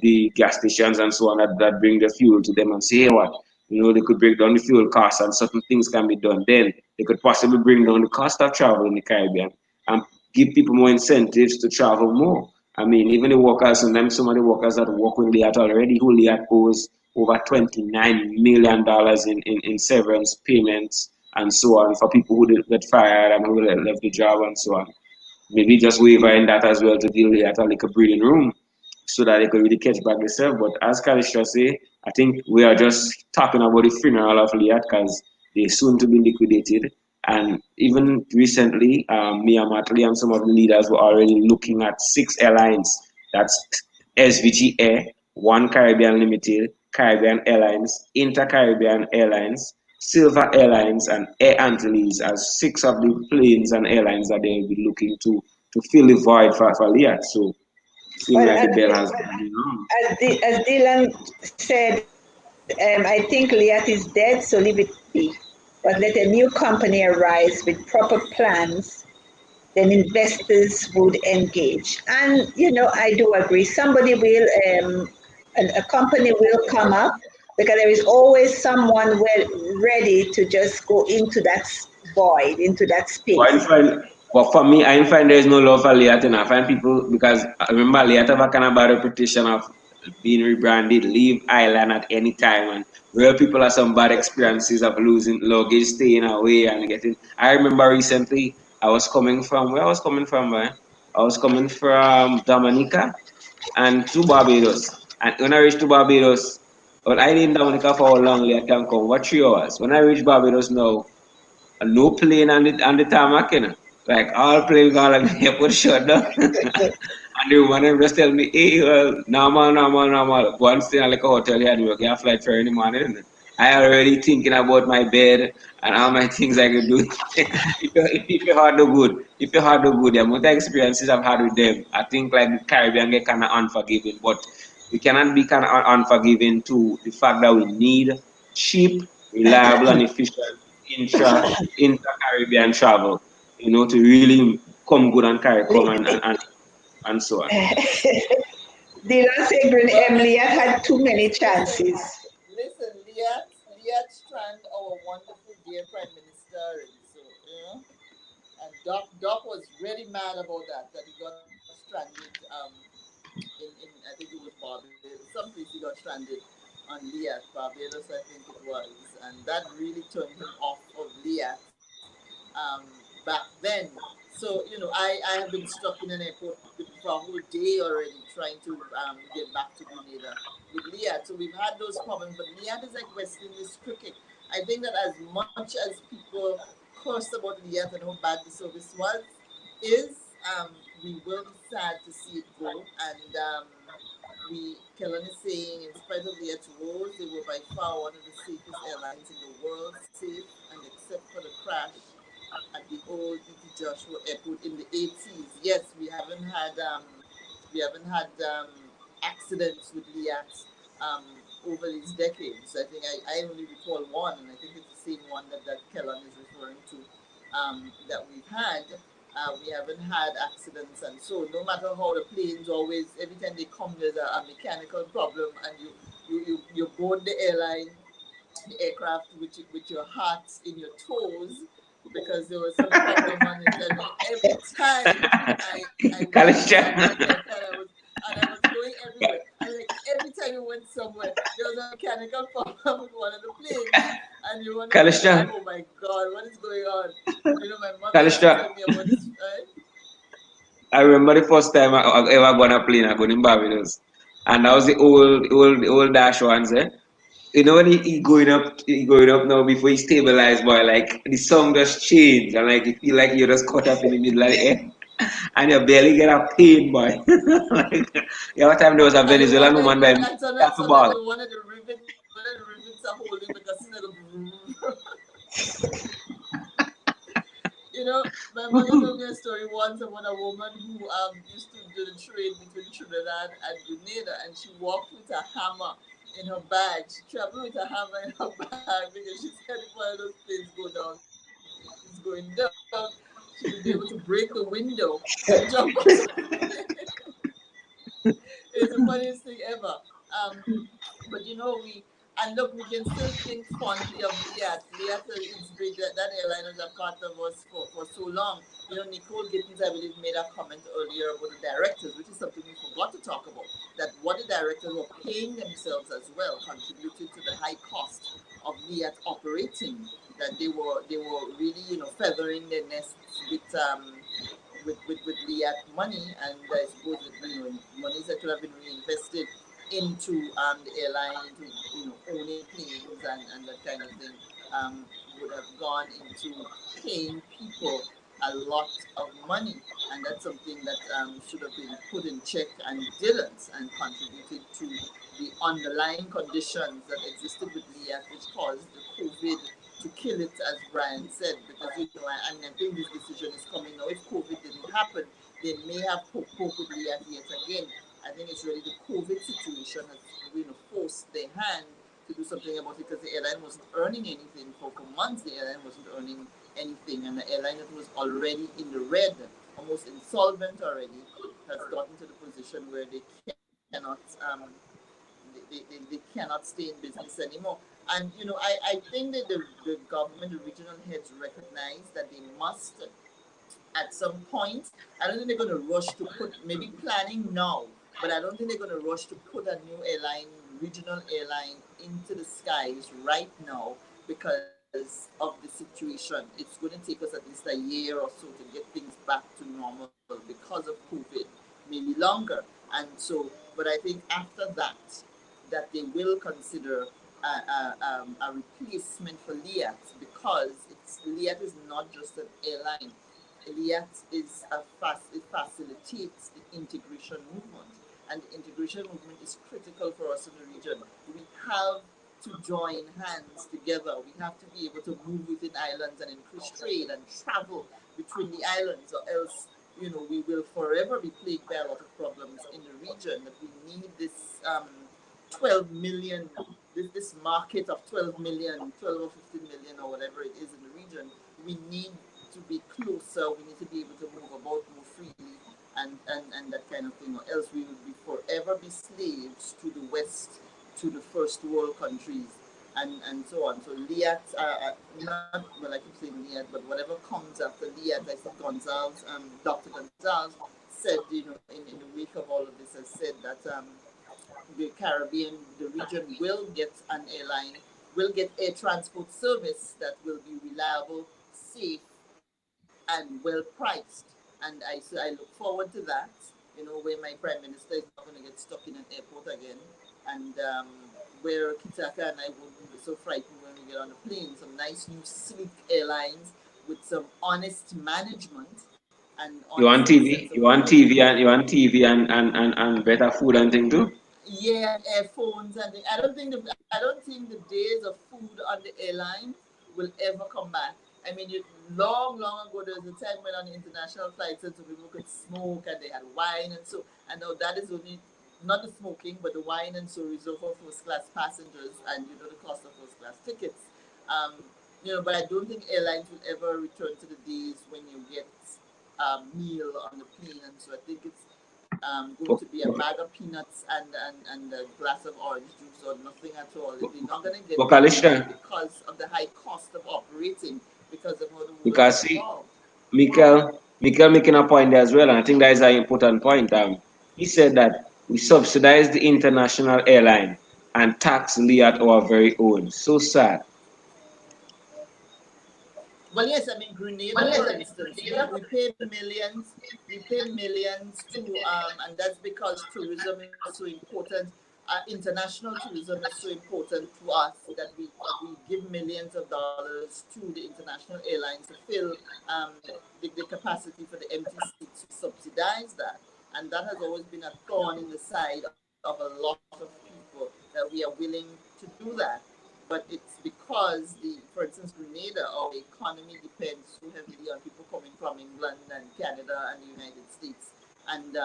the gas stations and so on that bring the fuel to them and say, hey, what? They could break down the fuel costs and certain things can be done. Then they could possibly bring down the cost of travel in the Caribbean and give people more incentives to travel more. I mean, even the workers, and then some of the workers that work with Liat already, who Liat owes over $29 million in severance payments and so on for people who did get fired and who left the job and so on. maybe just waiver in that as well to give Liat a little breathing room so that they could really catch back themselves. But as Kalisha say, I think we are just talking about the funeral of Liat because they're soon to be liquidated. And even recently, Mia Matley and some of the leaders were already looking at 6 airlines. That's SVG Air, One Caribbean Limited, Caribbean Airlines, Inter-Caribbean Airlines, Silver Airlines, and Air Antilles as 6 of the planes and airlines that they will be looking to fill the void for Liat. So seems Well, like the bell has been rung. as Dylan said, I think Liat is dead, so leave it be. But let a new company arise with proper plans, then investors would engage. And, I do agree. Somebody will, a company will come up because there is always someone ready to just go into that void, into that But I space. find, but for me, I find there is no love for Liat. I find people because I remember Liat have a kind of bad reputation of being rebranded, leave island at any time, and real people have some bad experiences of losing luggage, staying away, and getting. I remember recently I was coming from where I was coming from, man. I was coming from Dominica and to Barbados, and when I reached to Barbados, well, I didn't Dominica for how long Liat can come. What 3 hours? When I reached Barbados now. No plane on the tarmac, you know. Like all plane gonna like airport shut down. And the woman them just tell me, hey, well, normal. Go and stay in like a hotel here and you get a flight for in the morning. And I already thinking about my bed and all my things I could do. If you had the good, the amount of experiences I've had with them, I think like the Caribbean get kind of unforgiving. But we cannot be kind of unforgiving to the fact that we need cheap, reliable, and efficient inter-Caribbean travel, to really come good and carry come and so on. Dylan Segrin, Well, Emily, I had too many chances. listen, Liat Strand, our wonderful dear Prime Minister, already. So, and Doc was really mad about that he got stranded in I think it was Barbados, someplace he got stranded on Liat, Barbados, I think it was, and that really turned him off of Liat back then. So, I have been stuck in an airport for a whole day already trying to get back to Grenada with Liat. So we've had those problems, but Liat is like West Indies cricket. I think that as much as people cursed about Liat and how bad the service is, we will be sad to see it go. And Kellen is saying, in spite of Liat's woes, they were by far one of the safest airlines in the world, safe and except for the crash at the old E.T. Joshua Airport in the 80s. Yes, we haven't had accidents with Liat over these decades. I think I only recall one, and I think it's the same one that Kellan is referring to that we've had. We haven't had accidents, and so no matter how the planes always, every time they come, there's a mechanical problem, and you board the aircraft with your heart in your toes because there was some problem on it. And every time I went Kalisha. somewhere, and I was going everywhere. And like every time we went somewhere, there was a mechanical problem with one of the planes, and you want to think, Kalisha. oh my God, what is going on? My mother used to Kalisha. tell me about this. I remember the first time I ever gone a plane, I gone in Barbados. And that was the old dash ones, eh? You know when he going up now before he stabilized, boy, like the song just changed and like you feel like you're just caught up in the middle of the air and you barely get a pain, boy. Like the other time there was a And the Venezuelan one woman by me, sometimes ball. one of the rivets are holding because it's like my mother told me a story once about a woman who used to do the trade between Trinidad and Grenada, and she walked with a hammer in her bag. She traveled with a hammer in her bag because she said if one of those planes go down, it's going down, she would be able to break the window and jump out. It's the funniest thing ever. But we and look, we can still think fondly of Liat. Liat is great. That airline was a part of us for so long. Nicole Gittins, I believe, made a comment earlier about the directors, which is something we forgot to talk about. That what the directors were paying themselves as well contributed to the high cost of Liat operating. That they were really, feathering their nests with Liat money, and I suppose that, monies that could have been reinvested into the airline, into owning planes and that kind of thing, would have gone into paying people a lot of money, and that's something that should have been put in check and didn't, and contributed to the underlying conditions that existed with Liat, which caused the COVID to kill it, as Brian said. Because I think this decision is coming now. If COVID didn't happen, they may have poked with Liat yet again. I think it's really the COVID situation has forced their hand to do something about it, because the airline wasn't earning anything for months. The airline wasn't earning anything, and the airline that was already in the red, almost insolvent already, has gotten to the position where they cannot they cannot stay in business anymore. And I think that the government, the regional heads, recognize that they must, at some point, I don't think they're going to rush to put, maybe planning now, but I don't think they're going to rush to put a new airline, regional airline, into the skies right now, because of the situation. It's going to take us at least a year or so to get things back to normal because of COVID, maybe longer. And so, but I think after that they will consider a replacement for Liat, because Liat is not just an airline. Liat is it facilitates the integration movement, and the integration movement is critical for us in the region. We have to join hands together. We have to be able to move within islands and increase trade and travel between the islands, or else we will forever be plagued by a lot of problems in the region. That we need this 12 million, this market of 12 million, 12 or 15 million, or whatever it is in the region. We need to be closer. We need to be able to move about more freely, and that kind of thing, or else we would be forever be slaves to the West, to the first world countries, and so on. So Liat, not, well, I keep saying Liat, but whatever comes after Liat, I think Gonzalez, Dr. Gonzalez said, in the wake of all of this, has said that the Caribbean, the region, will get an airline, will get air transport service that will be reliable, safe, and well priced. And I look forward to that, where my Prime Minister is not going to get stuck in an airport again, and where Kitaka and I won't be so frightened when we get on a plane. Some nice new sleek airlines with some honest management. And You want TV? You want TV and better food and thing too? Yeah, airphones and I don't think the days of food on the airline will ever come back. I mean, long ago there was a time when on the international flights, and so people could smoke and they had wine, and so I know that is only not the smoking, but the wine and so reserved for first class passengers, and the cost of first class tickets. But I don't think airlines will ever return to the days when you get a meal on the plane, and so I think it's going to be a bag of peanuts and a glass of orange juice or nothing at all. They're not going to get Vocalista. because of the high cost of operating, because of how the world Because is see, involved. Mikel making a point there as well, and I think that is an important point. He said that we subsidize the international airline and tax Liat our very own. So sad. Well, yes, I mean Grenada, for instance, we pay millions, to, and that's because tourism is so important. International tourism is so important to us that we give millions of dollars to the international airlines to fill the capacity for the empty seats, to subsidize that, and that has always been a thorn in the side of a lot of people, that we are willing to do that. But it's because for instance, Grenada, our economy depends so heavily on people coming from England and Canada and the United States, and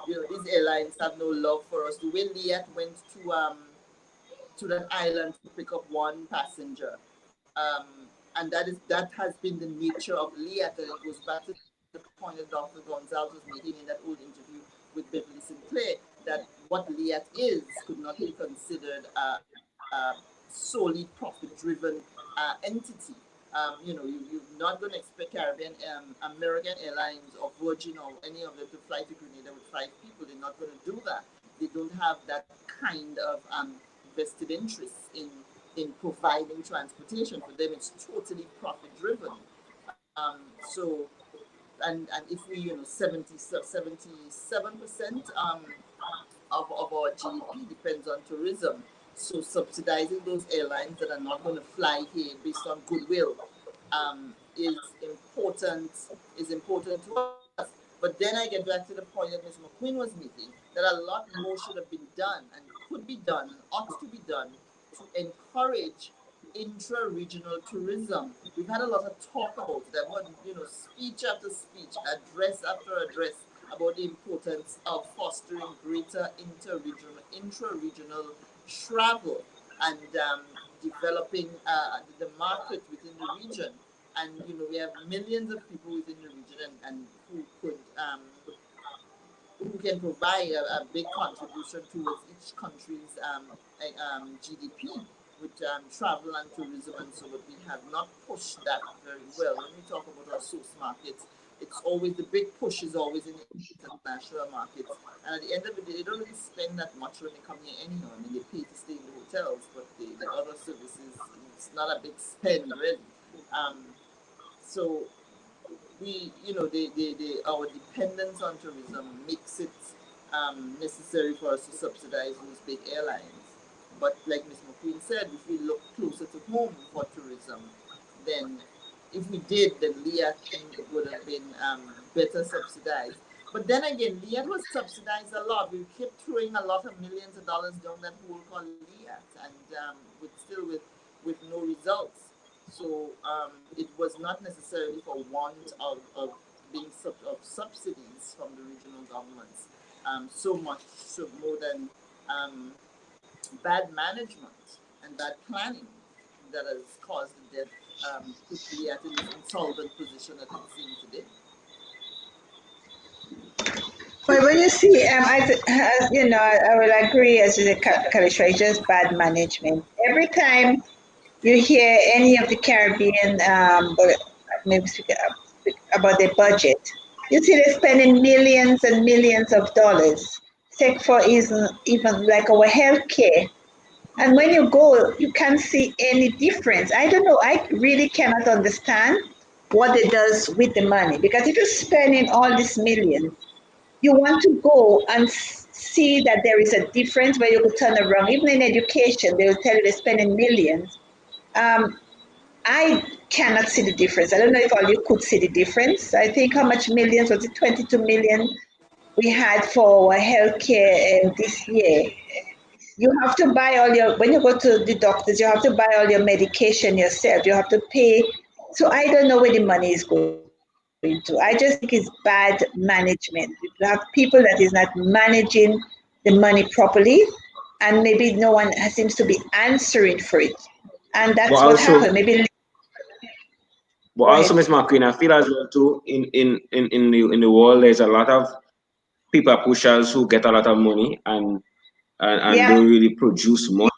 these airlines have no love for us. The way Liat went to that island to pick up one passenger, and that has been the nature of Liat, and it goes back to the point that Dr. Gonzalez was making in that old interview with Beverly Sinclair, that what Liat is could not be considered a solely profit-driven entity. You're not going to expect Caribbean, American Airlines or Virgin or any of them to fly to Grenada with 5 people. They're not going to do that. They don't have that kind of vested interest in providing transportation. For them, it's totally profit-driven. So and if we, 77% of our GDP depends on tourism. So subsidizing those airlines that are not going to fly here based on goodwill is important to us. But then I get back to the point that Ms. McQueen was making, that a lot more should have been done and could be done and ought to be done to encourage intra-regional tourism. We've had a lot of talk about that, speech after speech, address after address about the importance of fostering greater intra-regional travel and developing the market within the region. And we have millions of people within the region and who can provide a big contribution towards each country's GDP with travel and tourism and so, but we have not pushed that very well. When we talk about our source markets, it's always, the big push is always in the international markets. And at the end of the day, they don't really spend that much when they come here anyhow. I mean, they pay to stay in the hotels, but the other services, it's not a big spend really. So we, our dependence on tourism makes it necessary for us to subsidize those big airlines. But like Ms. McQueen said, if we look closer to home for tourism, then if we did, then LIAT would have been better subsidized. But then again, LIAT was subsidized a lot. We kept throwing a lot of millions of dollars down that hole called LIAT, and with no results. So it was not necessarily for want of subsidies from the regional governments, so more than bad management and bad planning that has caused the debt, put LIAT in this insolvent position that it's in today. Well, when you see, I will agree as with the Kalisha, just bad management. Every time you hear any of the Caribbean, maybe speak about their budget, you see they're spending millions and millions of dollars. Except for even like our healthcare. And when you go, you can't see any difference. I don't know. I really cannot understand what it does with the money. Because if you're spending all this millions, you want to go and see that there is a difference where you could turn around. Even in education, they will tell you they're spending millions. I cannot see the difference. I don't know if all you could see the difference. I think how much millions, was it 22 million we had for our healthcare this year? You have to buy when you go to the doctors, you have to buy all your medication yourself. You have to pay. So I don't know where the money is going to. I just think it's bad management. You have people that is not managing the money properly, and maybe no one seems to be answering for it. And that's what happened. Maybe. But also, Ms. McQueen, I feel as well too, in the world, there's a lot of people pushers who get a lot of money and don't really produce money.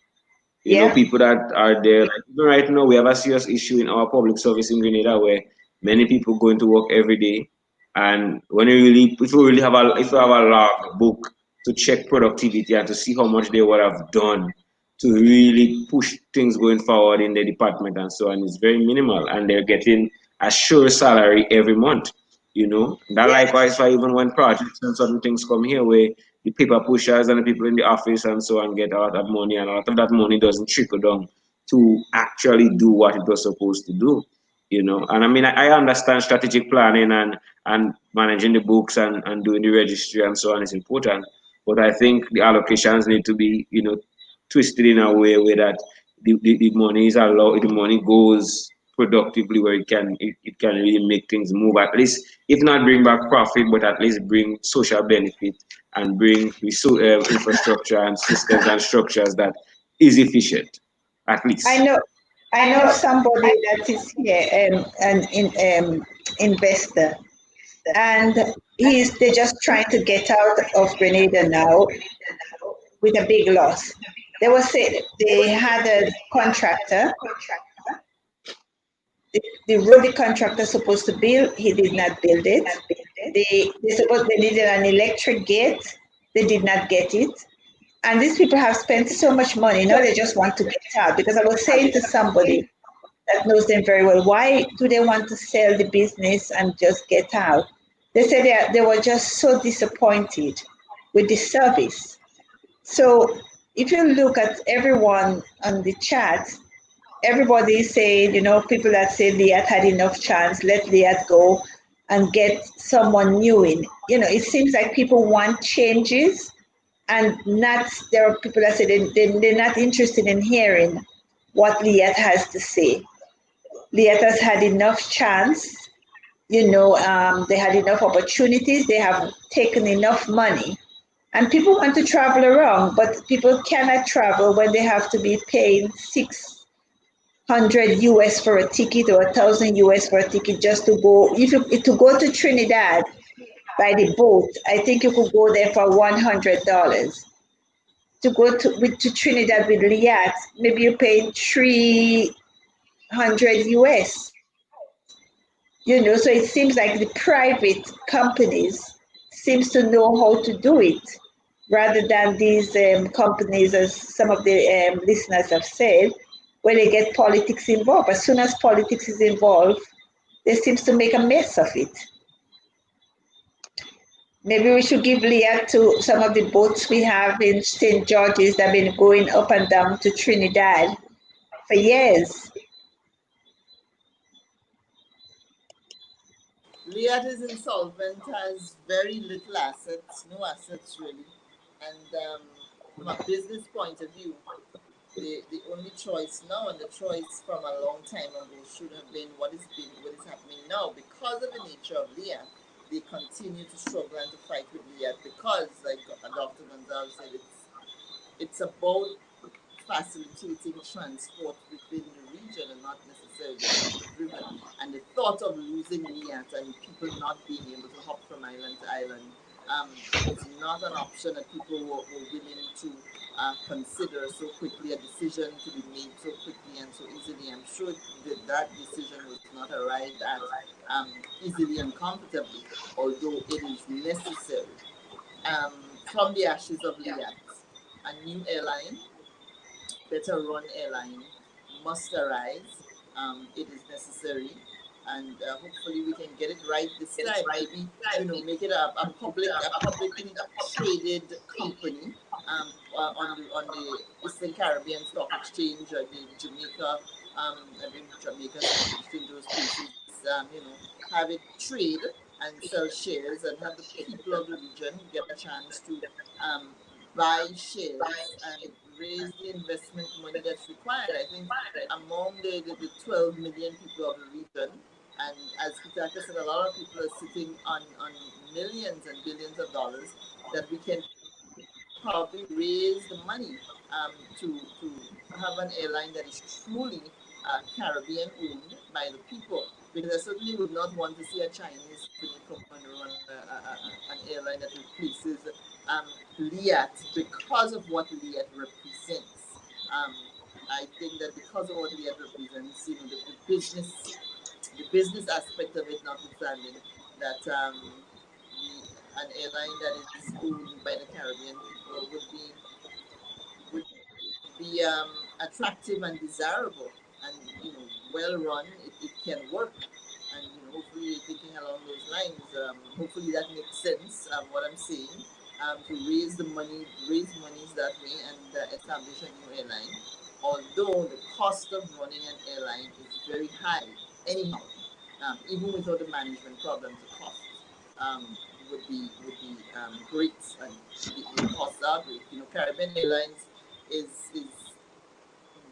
You know, people that are there. Like, even right now, we have a serious issue in our public service in Grenada where many people going to work every day, and if you have a log book to check productivity and to see how much they would have done to really push things going forward in the department and so on, is very minimal, and they're getting a sure salary every month. That likewise for even when projects and certain things come here where the paper pushers and the people in the office and so on get a lot of money, and a lot of that money doesn't trickle down to actually do what it was supposed to do. And I mean, I understand strategic planning and managing the books and doing the registry and so on is important, but I think the allocations need to be twisted in a way where that the money is allowed, the money goes productively where it can really make things move, at least if not bring back profit, but at least bring social benefit and bring infrastructure and systems and structures that is efficient, at least. I know somebody that is here, an investor, and they're just trying to get out of Grenada now with a big loss. They were saying they had a contractor. The road the contractor supposed to build, he did not build it. They needed an electric gate, they did not get it. And these people have spent so much money, now they just want to get out. Because I was saying to somebody that knows them very well, why do they want to sell the business and just get out? They said they were just so disappointed with the service. So if you look at everyone on the chat, everybody is saying, people that say Liat had enough chance, let Liat go and get someone new in. It seems like people want changes, and not there are people that say they're not interested in hearing what Liat has to say. Liat has had enough chance, they had enough opportunities, they have taken enough money, and people want to travel around, but people cannot travel when they have to be paying 600 US for a ticket or 1,000 US for a ticket just to go. If you to go to Trinidad by the boat, I think you could go there for $100. To go to Trinidad with Liat, maybe you pay 300 US. So it seems like the private companies seems to know how to do it rather than these companies, as some of the listeners have said, where they get politics involved. As soon as politics is involved, they seems to make a mess of it. Maybe we should give Liat to some of the boats we have in St. George's that have been going up and down to Trinidad for years. Liat is insolvent, has very little assets, no assets really. And from a business point of view, the only choice now, and the choice from a long time ago, should have been what is happening now. Because of the nature of Liat, they continue to struggle and to fight with Liat because, like Dr. Gonzalez said, it's about facilitating transport within the region and not necessarily across the river. And the thought of losing Liat and people not being able to hop from island to island was not an option that people were willing to consider so quickly, a decision to be made so quickly and so easily. I'm sure that decision was not arrived at easily and comfortably, although it is necessary. From the ashes of Liat, a new airline, better run airline must arise. It is necessary, and hopefully we can get it right this time. Maybe make it a publicly traded company on the Eastern Caribbean Stock Exchange, or the Jamaica, I mean Jamaica Stock Exchange, those places. Have it trade and sell shares, and have the people of the region get a chance to buy shares and raise the investment money that's required. I think among the 12 million people of the region, and as Kitaka said, a lot of people are sitting on millions and billions of dollars, that we can probably raise the money to have an airline that is truly Caribbean owned by the people. Because I certainly would not want to see a Chinese company come and run an airline that replaces Liat, because of what Liat represents. I think that because of what Liat represents, the business aspect of it notwithstanding, that an airline that is owned by the Caribbean people would be attractive and desirable, and well run. It can work, and hopefully you're thinking along those lines. Hopefully that makes sense. What I'm saying, to raise monies that way, and establish a new airline. Although the cost of running an airline is very high, anyhow, even without the management problems, the cost would be great, and the costs are great. Caribbean Airlines is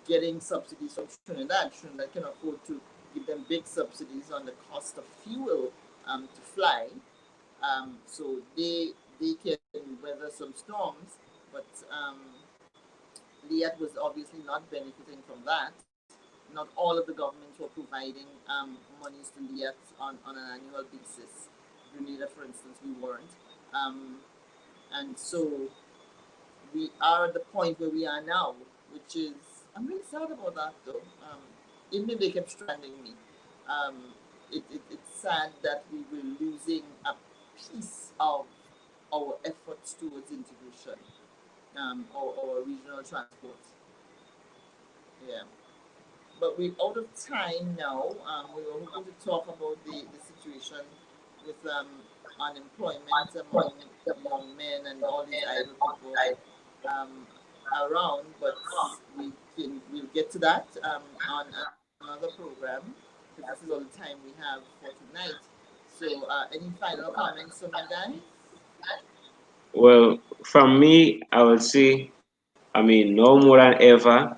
getting subsidies from Trinidad. Trinidad can afford to give them big subsidies on the cost of fuel to fly. So they can weather some storms, but Liat was obviously not benefiting from that. Not all of the governments were providing monies to Liat on an annual basis. Grenada, for instance, we weren't. And so we are at the point where we are now, which is, I'm really sad about that though. Even if they kept stranding me, it's sad that we were losing a piece of our efforts towards integration, or regional transport. Yeah. But we're out of time now. We were hoping to talk about the situation with unemployment among young men and all these idle people um, around. But we'll get to that on another program, because this is all the time we have for tonight. So, any final comments from you guys? Well, from me, I would say, I mean, no more than ever,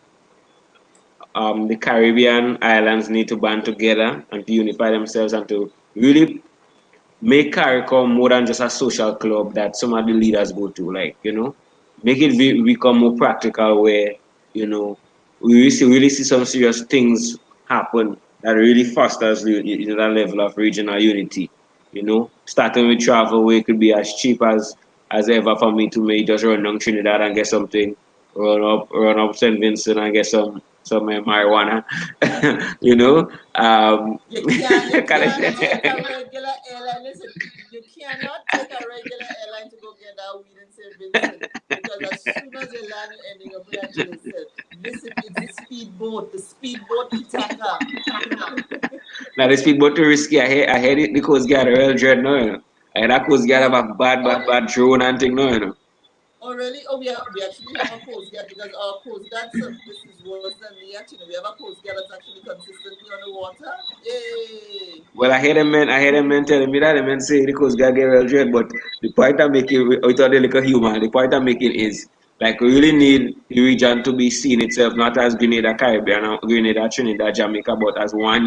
the Caribbean islands need to band together and to unify themselves and to really make CARICOM more than just a social club that some of the leaders go to. Like, make it become more practical where, we really see some serious things happen that really fosters that level of regional unity. Starting with travel, where it could be as cheap as ever for me to maybe just run down Trinidad and get something, run up St. Vincent and get some marijuana, you know. You can't take a Kinda- regular airline. Listen, you cannot take a regular airline to go get that weed in St. Vincent, because as soon as you land, you're ending up in a jail cell. Listen, it's the speedboat Ithaca. Now the speedboat too risky. I heard it the Coast Guard Royal Dread now, And that Coast Guard have Oh, a bad drone and thing now. oh, really? Oh, we actually have a Coast Guard, because our Coast Guard service is worse than the actually. We have a Coast Guard that's actually consistently on the water. Yay! Well, I heard them men telling me that the men say the Coast Guard get Royal Dread, but the point I'm making without the little humor, the point I'm making is like we really need the region to be seen itself not as Grenada, Caribbean, or Grenada, Trinidad, Jamaica, but as one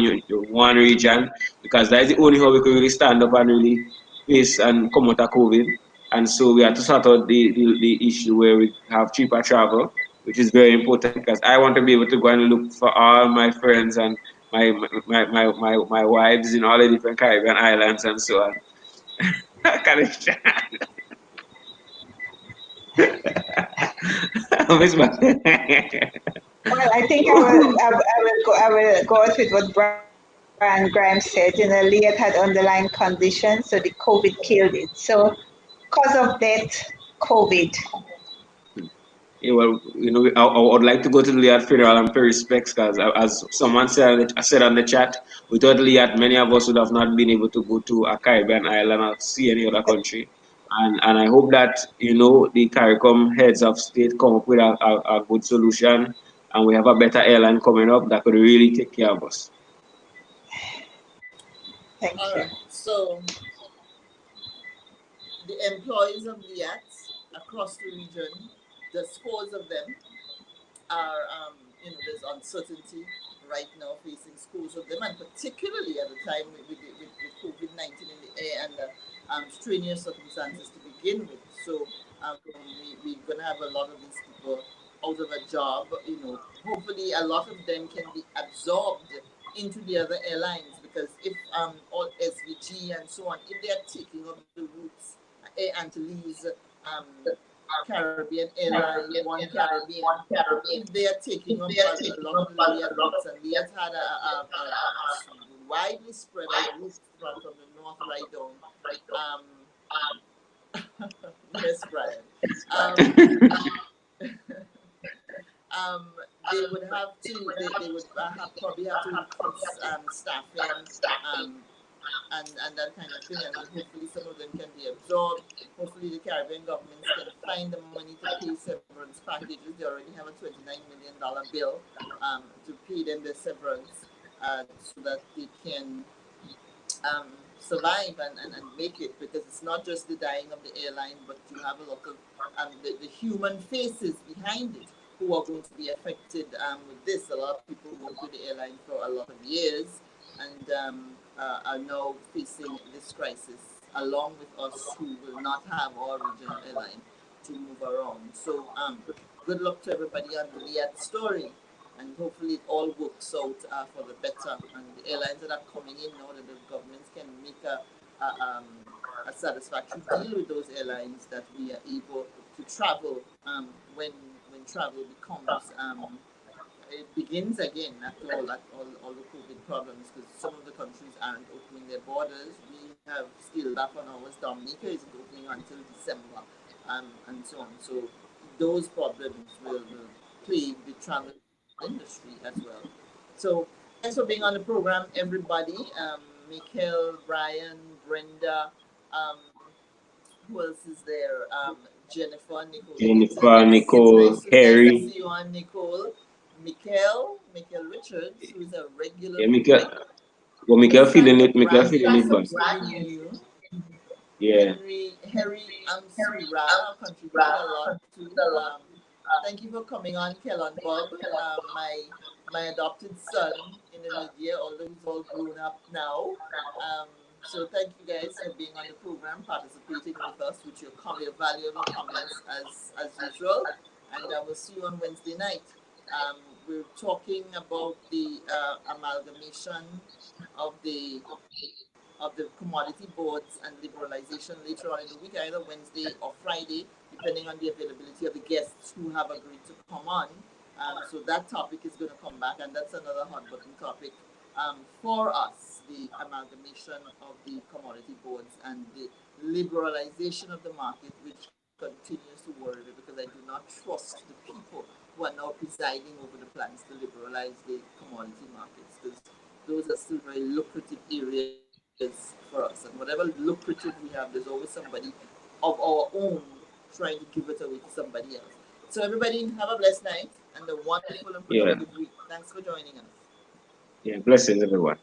region, because that is the only how we can really stand up and really face and come out of COVID. And so we have to sort out the issue where we have cheaper travel, which is very important because I want to be able to go and look for all my friends and my wives in all the different Caribbean islands and so on. Kind of Miss Well, I think I will go out with what Brian Grimes said. Leah had underlying conditions, so the COVID killed it. So, cause of death, COVID. Yeah, well, I would like to go to the Liat funeral and pay respects because, as someone said on the chat, without Liat, many of us would have not been able to go to a Caribbean island or see any other country. And I hope that, the CARICOM heads of state come up with a good solution and we have a better airline coming up that could really take care of us. Thank All you. right. So, the employees of LIAT across the region, the scores of them are, there's uncertainty right now facing schools of them, and particularly at the time with COVID 19 in the air and the strenuous circumstances to begin with. So, we're going to have a lot of these people out of a job. Hopefully, a lot of them can be absorbed into the other airlines, because if all SVG and so on, if they are taking up the routes, Air Antilles, um, Caribbean Airlines, One Caribbean, if they are taking up a lot of the Liat routes, and Liat had a widely spread out route from the north right down. Yes, Brian. They would have to. They would probably have to increase staffing, and that kind of thing. And hopefully, some of them can be absorbed. Hopefully, the Caribbean governments can find the money to pay severance packages. They already have a $29 million bill to pay them their severance, so that they can survive and make it, because it's not just the dying of the airline, but you have a lot of the human faces behind it who are going to be affected with this. A lot of people work with the airline for a lot of years and are now facing this crisis along with us who will not have our regional airline to move around. So good luck to everybody on the Liat story, and hopefully it all works out for the better. And the airlines that are coming in now, that the governments can make a satisfactory deal with those airlines, that we are able to travel when travel becomes it begins again after all the COVID problems, because some of the countries aren't opening their borders. We have still that on ours. Dominica isn't opening until December, and so on. So those problems will plague the travel industry as well. So thanks for being on the program, everybody. Mikhail, Brian, Brenda, Who else is there? Jennifer, Nicole. Jennifer, It's Nicole, nice to Harry. see you on, Nicole. Michael Richards, who is a regular. Yeah, Mikael feeling Sandra it. Mikael Brand, feeling it, but seeing you. yeah. Harry Surah contributed a lot too. Thank you for coming on, Kellan Bob. My adopted son in Namibia, although he's all grown up now. So thank you guys for being on the program, participating with us with your valuable comments as usual. And I will see you on Wednesday night. We're talking about the amalgamation of the commodity boards and liberalization later on in the week, either Wednesday or Friday, depending on the availability of the guests who have agreed to come on. So that topic is going to come back, and that's another hot button topic for us, the amalgamation of the commodity boards and the liberalization of the market, which continues to worry me because I do not trust the people who are now presiding over the plans to liberalize the commodity markets, because those are still very lucrative areas for us. And whatever lucrative we have, there's always somebody of our own trying to give it away to somebody else. So everybody have a blessed night and a wonderful and Yeah. productive week. Thanks for joining us. Yeah. Blessings, everyone.